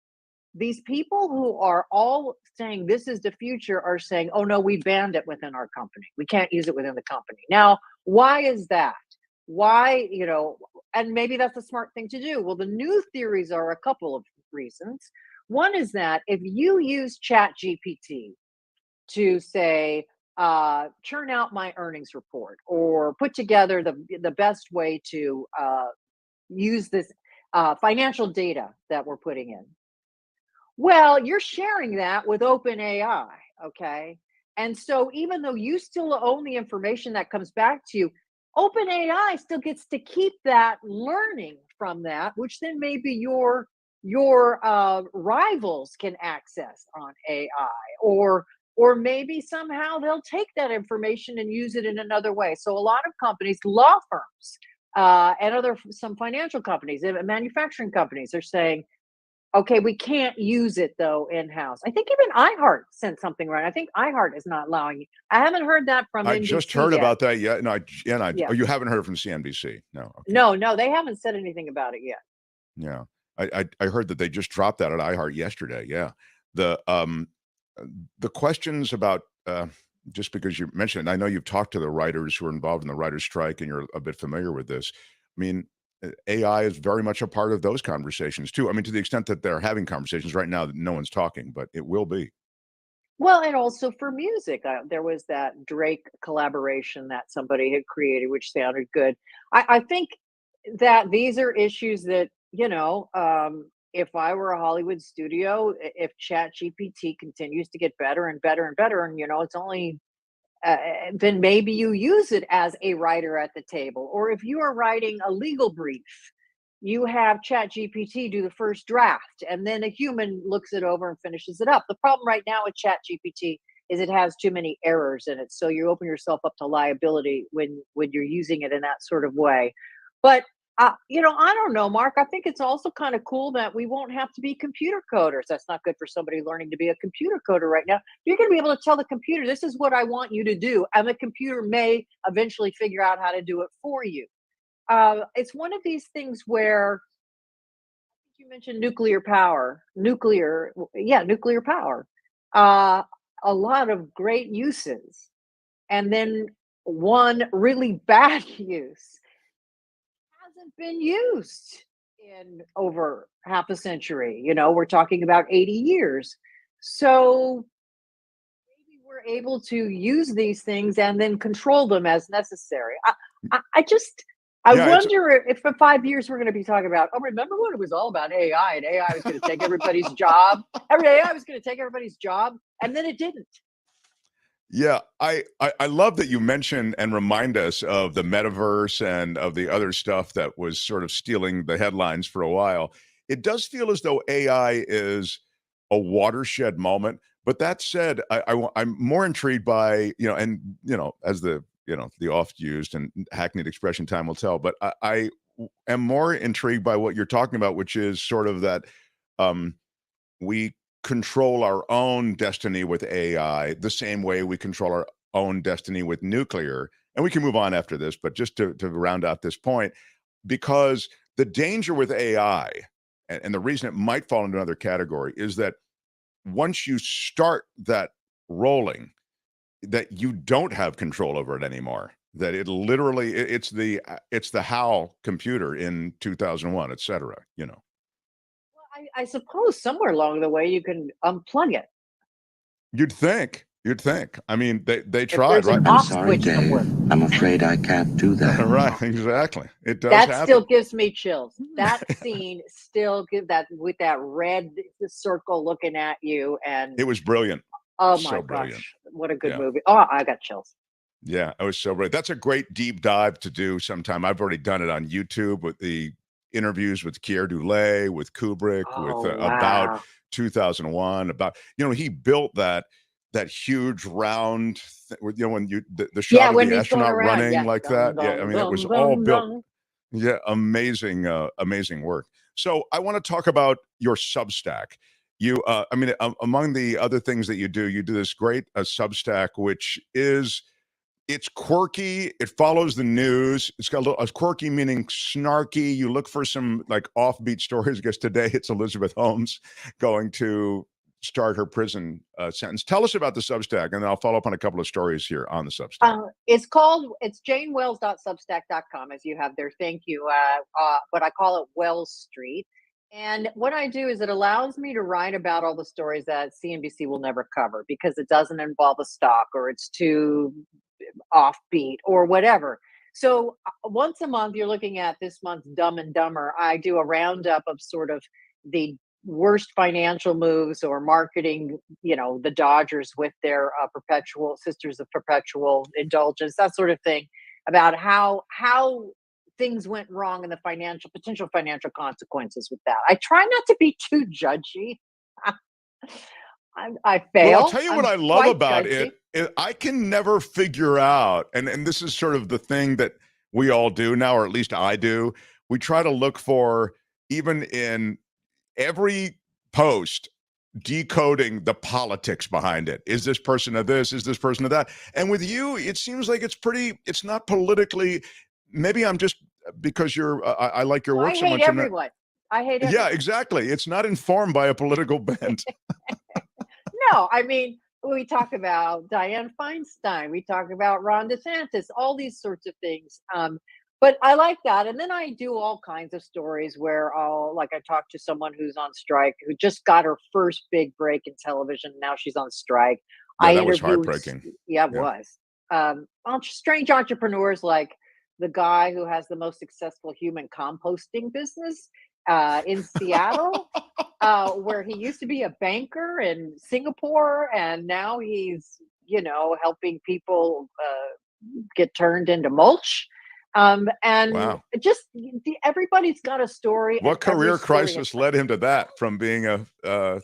S10: These people who are all saying this is the future are saying, oh no, we banned it within our company. We can't use it within the company. Now, why is that? Why, and maybe that's a smart thing to do. Well, the new theories are a couple of reasons. One is that if you use ChatGPT to say, churn out my earnings report or put together the best way to use this financial data that we're putting in, well, you're sharing that with OpenAI, okay? And so even though you still own the information that comes back to you, OpenAI still gets to keep that learning from that, which then may be your your rivals can access on AI, or maybe somehow they'll take that information and use it in another way. So a lot of companies, law firms, and some financial companies and manufacturing companies are saying, okay, we can't use it though in-house. I think even iHeart sent something right. I think iHeart is not allowing you. I haven't heard that from
S2: I
S10: NBC
S2: just heard
S10: yet.
S2: about that. Yeah, no,
S10: Yeah.
S2: Oh, you haven't heard from CNBC? No. Okay.
S10: No, they haven't said anything about it yet.
S2: Yeah, I heard that they just dropped that at iHeart yesterday. Yeah, the questions about just because you mentioned it, I know you've talked to the writers who are involved in the writers' strike, and you're a bit familiar with this. I mean, AI is very much a part of those conversations too. I mean, to the extent that they're having conversations right now that no one's talking, but it will be.
S10: Well, and also for music, there was that Drake collaboration that somebody had created, which sounded good. I think that these are issues that, if I were a Hollywood studio, if Chat GPT continues to get better and better and better, and, it's only, then maybe you use it as a writer at the table. Or if you are writing a legal brief, you have Chat GPT do the first draft, and then a human looks it over and finishes it up. The problem right now with Chat GPT is it has too many errors in it. So you open yourself up to liability when you're using it in that sort of way. But I don't know, Mark. I think it's also kind of cool that we won't have to be computer coders. That's not good for somebody learning to be a computer coder right now. You're going to be able to tell the computer, this is what I want you to do. And the computer may eventually figure out how to do it for you. It's one of these things where you mentioned nuclear power. Nuclear power. A lot of great uses. And then one really bad use hasn't been used in over half a century. We're talking about 80 years. So maybe we're able to use these things and then control them as necessary. I wonder if for 5 years we're going to be talking about, remember when it was all about AI and AI was going to take everybody's job? AI was going to take everybody's job, and then it didn't.
S2: Yeah, I love that you mention and remind us of the metaverse and of the other stuff that was sort of stealing the headlines for a while. It does feel as though AI is a watershed moment. But that said, I'm more intrigued by, as the oft used and hackneyed expression, time will tell. But I am more intrigued by what you're talking about, which is sort of that we control our own destiny with AI the same way we control our own destiny with nuclear. And we can move on after this, but just to round out this point, because the danger with AI and the reason it might fall into another category is that once you start that rolling, that you don't have control over it anymore. That it literally, it's the HAL computer in 2001, et cetera,
S10: Well, I suppose somewhere along the way you can unplug it.
S2: You'd think. I mean, they
S10: If
S2: tried,
S10: there's
S2: right?
S10: an
S4: I'm
S10: off
S4: sorry,
S10: switch
S4: Dave.
S10: somewhere.
S4: I'm afraid I can't do that.
S2: Right, exactly. It does
S10: That
S2: happen.
S10: still gives me chills. That scene still give that with that red circle looking at you, and
S2: It was brilliant.
S10: oh
S2: So
S10: my
S2: brilliant.
S10: gosh, what a good
S2: Yeah.
S10: movie! Oh, I got chills.
S2: Yeah, it was so brilliant. That's a great deep dive to do sometime. I've already done it on YouTube with the interviews with Keir Dullea, with Kubrick,
S10: Oh,
S2: with
S10: wow.
S2: about 2001. About he built that huge round, when the shot of
S10: when
S2: the
S10: he's going
S2: astronaut
S10: around,
S2: running
S10: yeah.
S2: like
S10: Dum,
S2: that. Yeah,
S10: dum,
S2: I mean it was
S10: dum,
S2: all
S10: dum,
S2: built.
S10: dum.
S2: Yeah, amazing work. So I want to talk about your Substack. You, among the other things that you do this great Substack, which is it's quirky. It follows the news. It's got a quirky meaning snarky. You look for some like offbeat stories. I guess today it's Elizabeth Holmes going to start her prison sentence. Tell us about the Substack, and then I'll follow up on a couple of stories here on the Substack.
S10: It's janewells.substack.com, as you have there. Thank you. But I call it Wells Street. And what I do is it allows me to write about all the stories that CNBC will never cover because it doesn't involve a stock or it's too offbeat or whatever. So once a month, you're looking at this month's Dumb and Dumber. I do a roundup of sort of the worst financial moves or marketing, the Dodgers with their perpetual Sisters of Perpetual Indulgence, that sort of thing, about how things went wrong and the potential financial consequences with that. I try not to be too judgy. I fail.
S2: Well, I'll tell you what I love
S10: quite
S2: about
S10: judgy.
S2: it. I can never figure out, and this is sort of the thing that we all do now, or at least I do. We try to look for, even in every post, decoding the politics behind it. Is this person of this? Is this person of that? And with you, it seems like it's not politically, maybe I'm just, because I like your work so much.
S10: I hate everyone.
S2: Yeah, exactly. It's not informed by a political bent.
S10: No, I mean, we talk about Dianne Feinstein. We talk about Ron DeSantis, all these sorts of things. But I like that. And then I do all kinds of stories where I talk to someone who's on strike, who just got her first big break in television. Now she's on strike.
S2: Yeah, that was heartbreaking.
S10: Yeah, it was. Strange entrepreneurs like the guy who has the most successful human composting business in Seattle, where he used to be a banker in Singapore, and now he's, helping people get turned into mulch. And
S2: wow.
S10: Everybody's got a story.
S2: What career crisis led him to that, from being a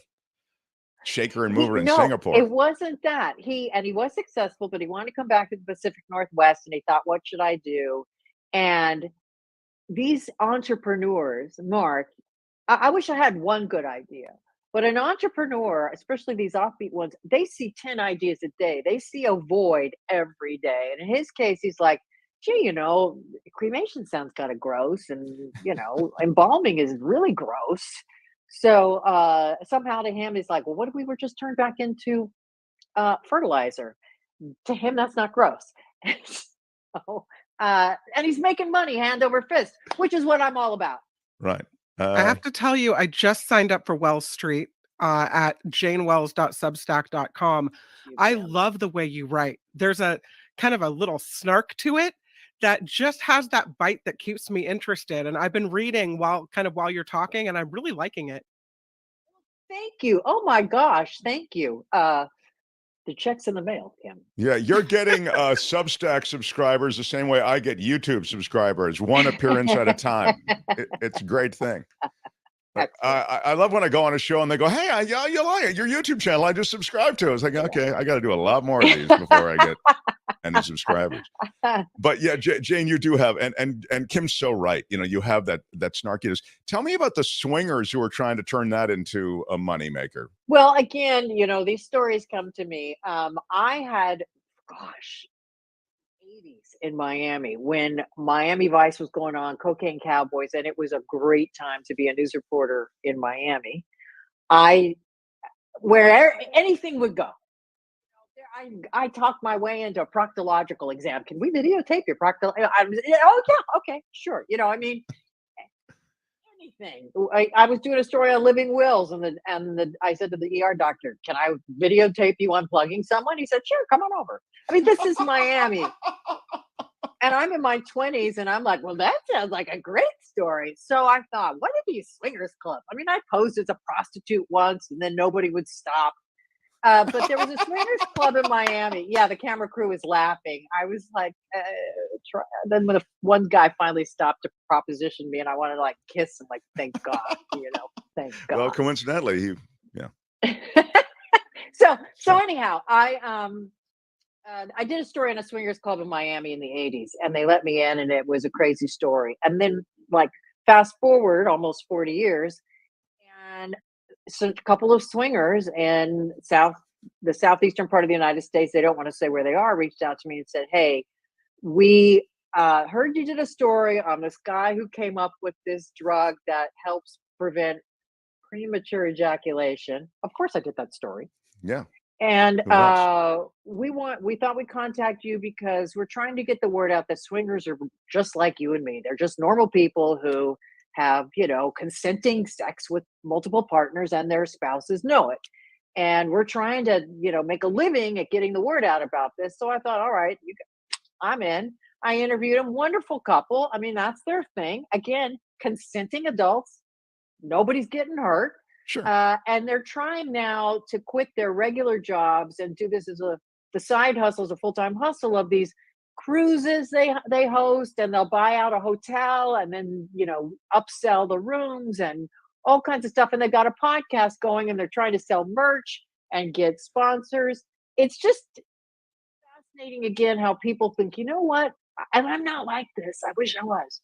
S2: shaker and mover in Singapore?
S10: It wasn't that. He was successful, but he wanted to come back to the Pacific Northwest, and he thought, what should I do? And these entrepreneurs, Mark, I wish I had one good idea, but an entrepreneur, especially these offbeat ones, they see 10 ideas a day. They see a void every day. And in his case, he's like, gee, cremation sounds kind of gross, and, embalming is really gross. So somehow to him, he's like, well, what if we were just turned back into fertilizer? To him, that's not gross. And he's making money hand over fist, which is what I'm all about.
S2: Right.
S3: I have to tell you, I just signed up for Wells Street at janewells.substack.com. I love the way you write. There's a kind of a little snark to it that just has that bite that keeps me interested. And I've been reading while you're talking, and I'm really liking it.
S10: Thank you. Oh my gosh. Thank you. The check's in the mail, Kim.
S2: Yeah, you're getting Substack subscribers the same way I get YouTube subscribers, one appearance at a time. It's a great thing. I love when I go on a show and they go, hey, you like it, your YouTube channel, I just subscribed to it. It's like, okay, I got to do a lot more of these before I get any subscribers. But yeah, Jane, you do have, and Kim's so right. You have that snarkiness. Tell me about the swingers who are trying to turn that into a moneymaker.
S10: Well, again, these stories come to me. I had, 80s in Miami when Miami Vice was going on, Cocaine Cowboys, and it was a great time to be a news reporter in Miami. Where anything would go. I talked my way into a proctological exam. Can we videotape your proctal? Oh yeah, okay, sure. Anything. I was doing a story on living wills, and I said to the ER doctor, "Can I videotape you unplugging someone?" He said, "Sure, come on over." I mean, this is Miami, and I'm in my 20s, and I'm like, "Well, that sounds like a great story." So I thought, what are these swingers clubs? I mean, I posed as a prostitute once, and then nobody would stop. But there was a swingers club in Miami. Yeah, the camera crew was laughing. I was like, then when one guy finally stopped to proposition me, and I wanted to kiss him, thank God, thank God.
S2: Well, coincidentally,
S10: So anyhow, I did a story on a swingers club in Miami in the 80s, and they let me in, and it was a crazy story. And then fast forward almost 40 years, and so a couple of swingers in the southeastern part of the United States, they don't want to say where they are, reached out to me and said, hey, we heard you did a story on this guy who came up with this drug that helps prevent premature ejaculation. Of course I did that story.
S2: Yeah.
S10: And we thought we'd contact you because we're trying to get the word out that swingers are just like you and me. They're just normal people who have, consenting sex with multiple partners, and their spouses know it. And we're trying to, make a living at getting the word out about this. So I thought, all right, I'm in. I interviewed them. Wonderful couple. I mean, that's their thing. Again, consenting adults. Nobody's getting hurt.
S2: Sure.
S10: And they're trying now to quit their regular jobs and do this as the side hustle, as a full-time hustle of these cruises they host, and they'll buy out a hotel and then, upsell the rooms and all kinds of stuff. And they've got a podcast going, and they're trying to sell merch and get sponsors. It's just fascinating again how people think, you know what? And I'm not like this. I wish I was.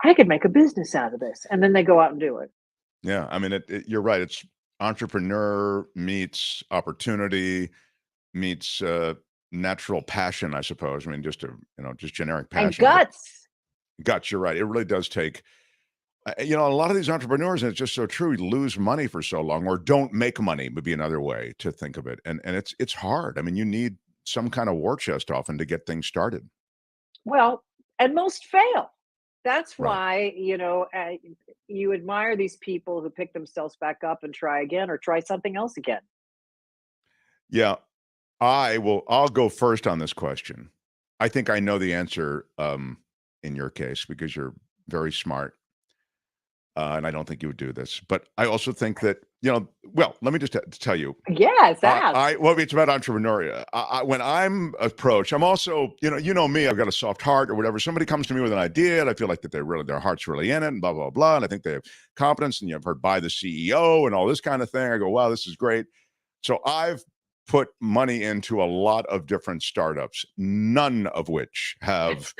S10: I could make a business out of this. And then they go out and do it.
S2: Yeah. I mean, you're right. It's entrepreneur meets opportunity meets natural passion, I suppose. I mean, just generic passion.
S10: And guts.
S2: Guts, you're right. It really does take, a lot of these entrepreneurs, and it's just so true, lose money for so long, or don't make money would be another way to think of it. And it's hard. I mean, you need some kind of war chest often to get things started.
S10: Well, and most fail. That's
S2: Right.
S10: why, you admire these people who pick themselves back up and try again or try something else again.
S2: Yeah. I'll go first on this question. I think I know the answer in your case because you're very smart. And I don't think you would do this. But I also think that, well, let me just tell you.
S10: Yes, ask.
S2: Well, it's about entrepreneurship. When I'm approached, I'm also, you know me, I've got a soft heart or whatever. Somebody comes to me with an idea and I feel like that their heart's really in it and blah, blah, blah. And I think they have competence, and you've heard by the CEO and all this kind of thing. I go, wow, this is great. So I've put money into a lot of different startups, none of which have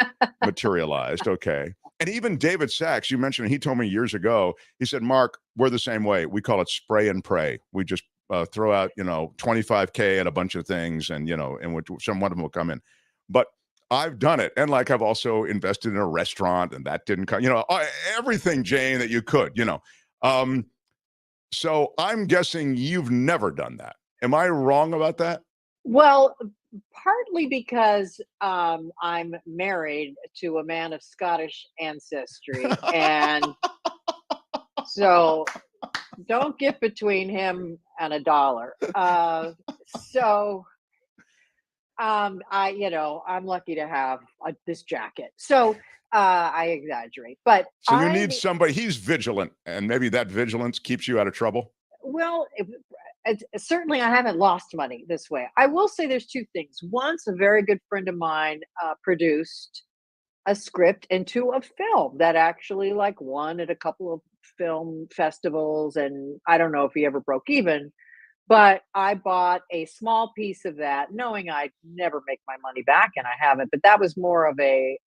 S2: materialized. Okay. And even David Sachs, you mentioned, he told me years ago, he said, Mark, we're the same way. We call it spray and pray. We just throw out, $25K at a bunch of things, and, and one of them will come in. But I've done it. And I've also invested in a restaurant, and that didn't come, everything, Jane, that you could, So I'm guessing you've never done that. Am I wrong about that?
S10: Well, partly because I'm married to a man of Scottish ancestry, and so don't get between him and a dollar. I'm lucky to have this jacket. So I exaggerate, but
S2: so you need somebody. He's vigilant, and maybe that vigilance keeps you out of trouble.
S10: Well, certainly I haven't lost money this way. I will say there's two things. Once a very good friend of mine produced a script into a film that actually won at a couple of film festivals, and I don't know if he ever broke even, but I bought a small piece of that knowing I'd never make my money back, and I haven't. But that was more of a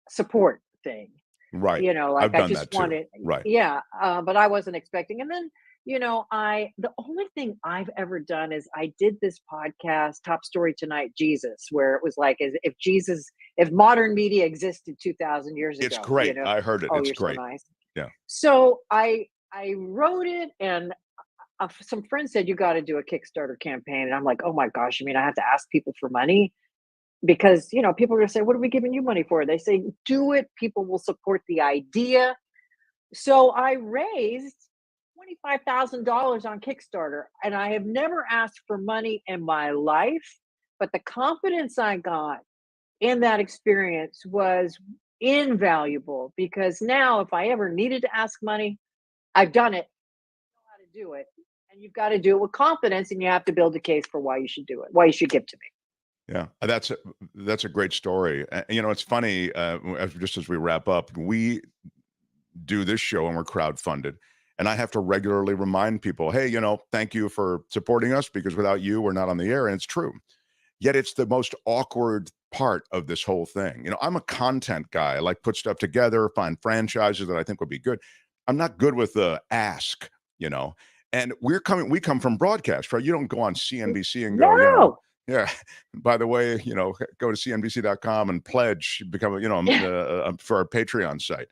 S10: support thing.
S2: Right.
S10: I've I just wanted,
S2: right.
S10: Yeah. But I wasn't expecting. And then, the only thing I've ever done is I did this podcast, Top Story Tonight, Jesus, where it was if modern media existed 2,000 years ago.
S2: It's great. I heard it.
S10: Oh,
S2: it's
S10: you're
S2: great.
S10: So nice.
S2: Yeah.
S10: So I wrote it, and some friends said, you got to do a Kickstarter campaign. And I'm like, oh my gosh, I have to ask people for money? Because, people are going to say, what are we giving you money for? They say, do it. People will support the idea. So I raised $25,000 on Kickstarter, and I have never asked for money in my life, but the confidence I got in that experience was invaluable, because now if I ever needed to ask money, I've done it. I know how to do it. And you've got to do it with confidence, and you have to build a case for why you should do it, why you should give to me.
S2: Yeah, that's a great story. It's funny, just as we wrap up, we do this show and we're crowdfunded. And I have to regularly remind people, hey, thank you for supporting us, because without you, we're not on the air. And it's true. Yet it's the most awkward part of this whole thing. I'm a content guy. I like put stuff together, find franchises that I think would be good. I'm not good with the ask, and we come from broadcast, right? You don't go on CNBC and go,
S10: No.
S2: Yeah. By the way, go to cnbc.com and pledge, become, for our Patreon site.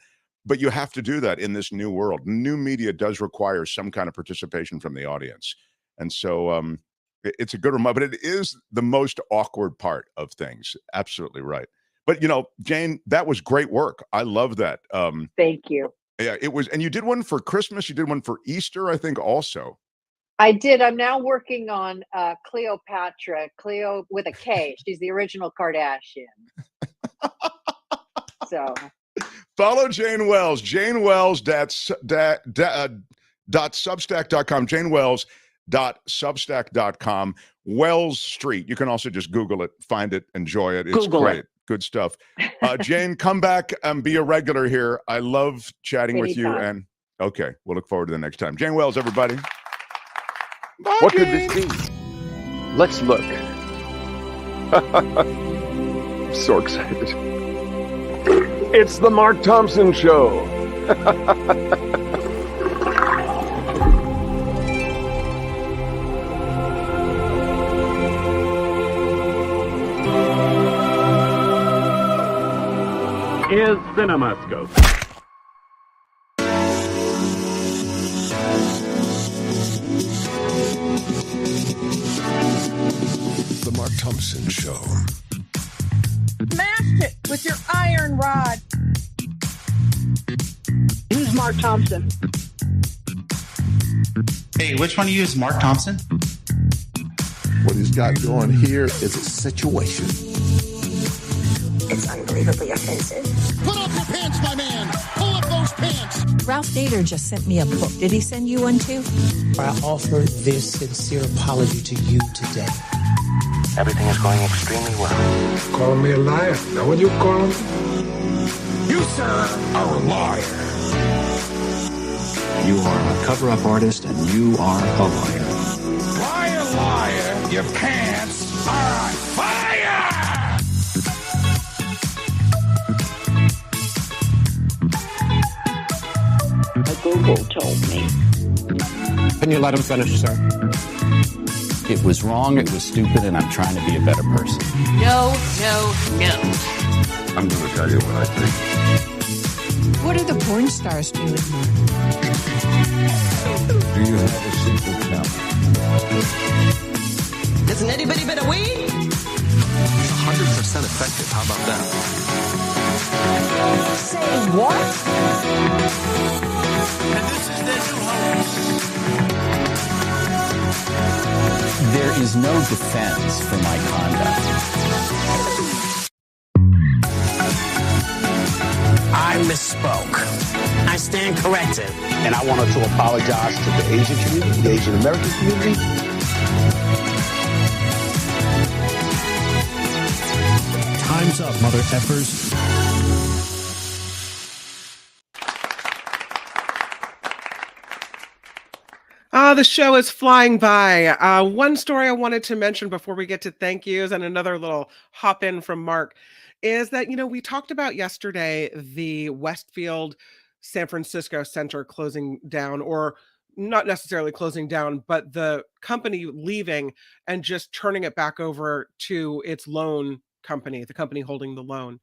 S2: But you have to do that in this new world. New media does require some kind of participation from the audience. And so it's a good reminder, but it is the most awkward part of things. Absolutely right. But, Jane, that was great work. I love that.
S10: Thank you.
S2: Yeah, it was. And you did one for Christmas. You did one for Easter, I think, also.
S10: I did. I'm now working on Cleopatra, Cleo with a K. She's the original Kardashian. So
S2: follow Jane Wells. Jane Wells .substack.com. Jane Wells .substack.com. Wells Street. You can also just Google it, find it, enjoy it. It's
S10: Google
S2: great.
S10: it.
S2: Good stuff. Jane, come back and be a regular here. I love chatting with you.
S10: Anytime.
S2: And okay, we'll look forward to the next time. Jane Wells, everybody.
S3: Bye,
S1: What could
S3: Jane.
S1: this be? Let's look. I'm so excited. It's the Mark Thompson Show.
S11: Is CinemaScope.
S5: The Mark Thompson Show.
S12: Smash it with your iron rod.
S13: Who's Mark Thompson?
S14: Hey, which one of you is Mark Thompson?
S15: What he's got going here is a situation.
S16: It's unbelievably offensive.
S17: Put up your pants, my man. Pull up those pants.
S18: Ralph Nader just sent me a book. Did he send you one too?
S19: I offer this sincere apology to you today.
S4: Everything is going extremely well.
S20: Call me a liar. Now what you call me?
S5: You, sir, are a liar.
S4: You are a cover-up artist and you are a liar.
S5: Liar, liar, your pants are on fire!
S13: A Google told me.
S19: Can you let him finish, sir?
S4: It was wrong, it was stupid, and I'm trying to be a better person.
S18: No, no, no.
S1: I'm going to tell you what I think.
S18: What are the porn stars doing?
S4: Do you have a secret talent?
S12: Doesn't anybody but a weed?
S4: 100% effective. How about that?
S12: Say what?
S17: And this is their new host.
S4: There is no defense for my conduct.
S19: I misspoke. I stand corrected.
S15: And I wanted to apologize to the Asian community, the Asian American community.
S19: Time's up, mother effers.
S3: The show is flying by. One story I wanted to mention before we get to thank yous and another little hop in from Mark is that, we talked about yesterday the Westfield San Francisco Center closing down, or not necessarily closing down, but the company leaving and just turning it back over to its loan company, the company holding the loan.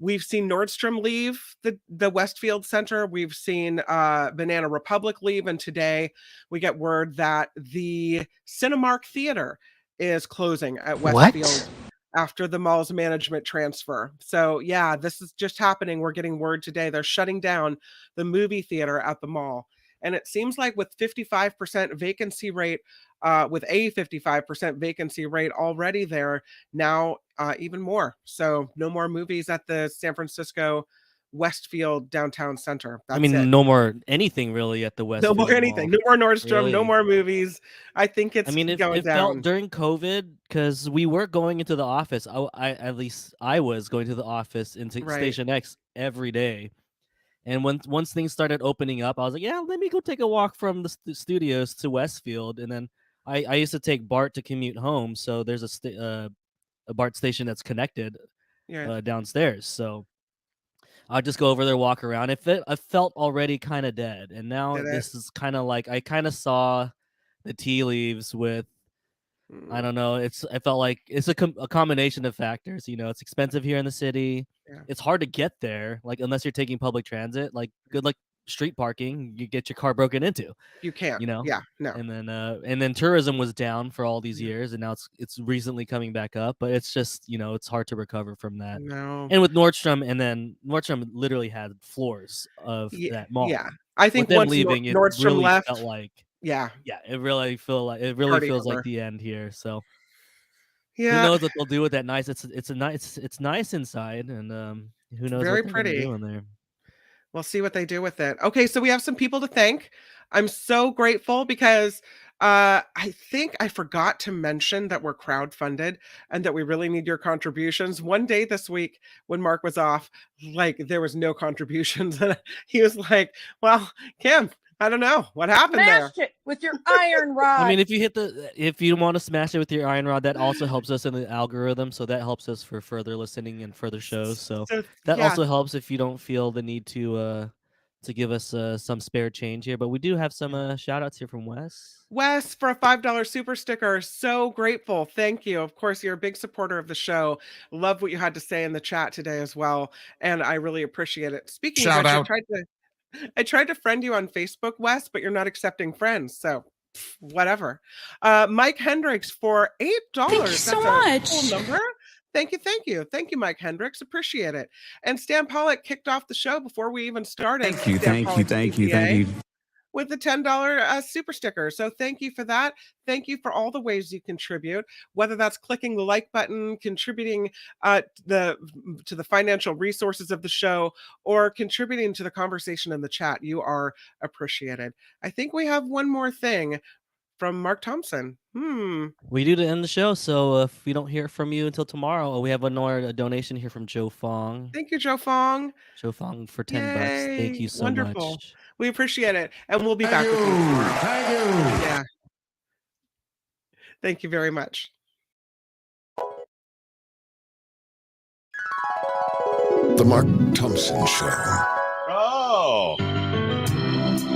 S3: We've seen Nordstrom leave the Westfield Center. We've seen Banana Republic leave. And today we get word that the Cinemark Theater is closing at Westfield after the mall's management transfer. So yeah, this is just happening. We're getting word today. They're shutting down the movie theater at the mall. And it seems like with 55% vacancy rate, with a 55% vacancy rate already there, now even more. So no more movies at the San Francisco Westfield downtown center. That's it.
S6: No more anything really at the Westfield.
S3: No more anything. No more Nordstrom.
S6: Really.
S3: No more movies. I think it's
S6: it
S3: going down.
S6: felt during COVID because we were going into the office. At least I was going to the office into Station X every day. And once things started opening up, I was like, yeah, let me go take a walk from the studios to Westfield. And then I used to take BART to commute home. So there's a BART station that's connected downstairs. So I'll just go over there, walk around. I felt already kind of dead. And now this is kind of like, I kind of saw the tea leaves with, I don't know. I felt like it's a combination of factors. It's expensive here in the city. Yeah. It's hard to get there, like unless you're taking public transit. Like good luck street parking, you get your car broken into.
S3: You can't. Yeah, no.
S6: And then tourism was down for all these years, and now it's recently coming back up. But it's just it's hard to recover from that.
S3: No.
S6: And with Nordstrom, Nordstrom literally had floors of that mall.
S3: Yeah, I think once leaving, Nordstrom
S6: really
S3: left,
S6: felt like.
S3: Yeah,
S6: it really feels like the end here. So,
S3: yeah,
S6: who knows what they'll do with that? Nice, it's nice inside, and who knows
S3: very
S6: what
S3: pretty
S6: in there.
S3: We'll see what they do with it. Okay, so we have some people to thank. I'm so grateful because I think I forgot to mention that we're crowdfunded and that we really need your contributions. One day this week when Mark was off, like there was no contributions. And he was like, well, Kim, I don't know what happened
S10: Smashed
S3: there.
S10: it with your iron rod.
S6: I mean, if you want to smash it with your iron rod, that also helps us in the algorithm. So that helps us for further listening and further shows. So that
S3: yeah.
S6: also helps if you don't feel the need to give us some spare change here. But we do have some shout outs here from Wes.
S3: Wes, for a $5 super sticker. So grateful. Thank you. Of course, you're a big supporter of the show. Love what you had to say in the chat today as well. And I really appreciate it. Speaking
S5: Shout
S3: of
S5: out.
S3: which, I tried to friend you on Facebook, Wes, but you're not accepting friends. So whatever. Mike Hendricks for $8.
S18: Thank you so much.
S3: Cool number. Thank you, Mike Hendricks. Appreciate it. And Stan Pollock kicked off the show before we even started.
S4: Thank you.
S3: With the $10 super sticker. So thank you for that. Thank you for all the ways you contribute, whether that's clicking the like button, contributing to the financial resources of the show, or contributing to the conversation in the chat. You are appreciated. I think we have one more thing from Mark Thompson.
S6: We do to end the show, so if we don't hear from you until tomorrow, we have a donation here from Joe Fong.
S3: Thank you, Joe Fong.
S6: Joe Fong for $10. Thank you so
S3: Wonderful.
S6: much.
S3: We appreciate it, and we'll be back with you tomorrow.
S5: Thank you.
S3: Yeah. Thank you very much.
S15: The Mark Thompson Show.
S2: Oh,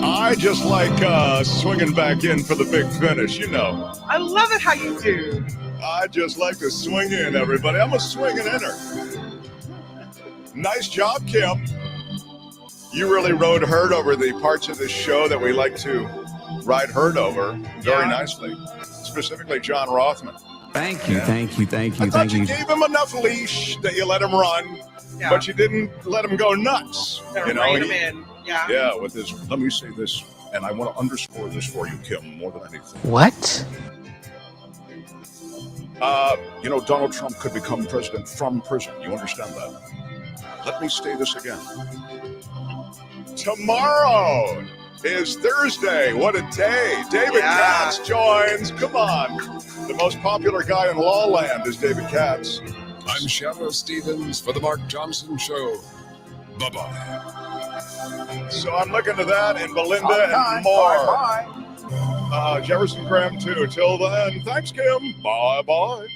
S2: I just like swinging back in for the big finish, you know.
S3: I love it how you do.
S2: I just like to swing in, everybody. I'm a swinging inner. Nice job, Kim. You really rode herd over the parts of this show that we like to ride herd over very nicely. Specifically, John Rothman.
S4: Thank you.
S2: I thought you gave him enough leash that you let him run, but you didn't let him go nuts. You know,
S3: rein him in. Yeah.
S2: Yeah, with this. Let me say this, and I want to underscore this for you, Kim, more than anything.
S19: What?
S2: You know, Donald Trump could become president from prison. You understand that? Let me say this again. Tomorrow is Thursday. What a day. David Katz joins. Come on. The most popular guy in Lawland is David Katz.
S5: I'm Shadow Stevens for the Mark Thompson Show. Bye-bye.
S2: So I'm looking to that and Belinda and more. Bye. Jefferson Graham, too. Till then, thanks, Kim. Bye-bye.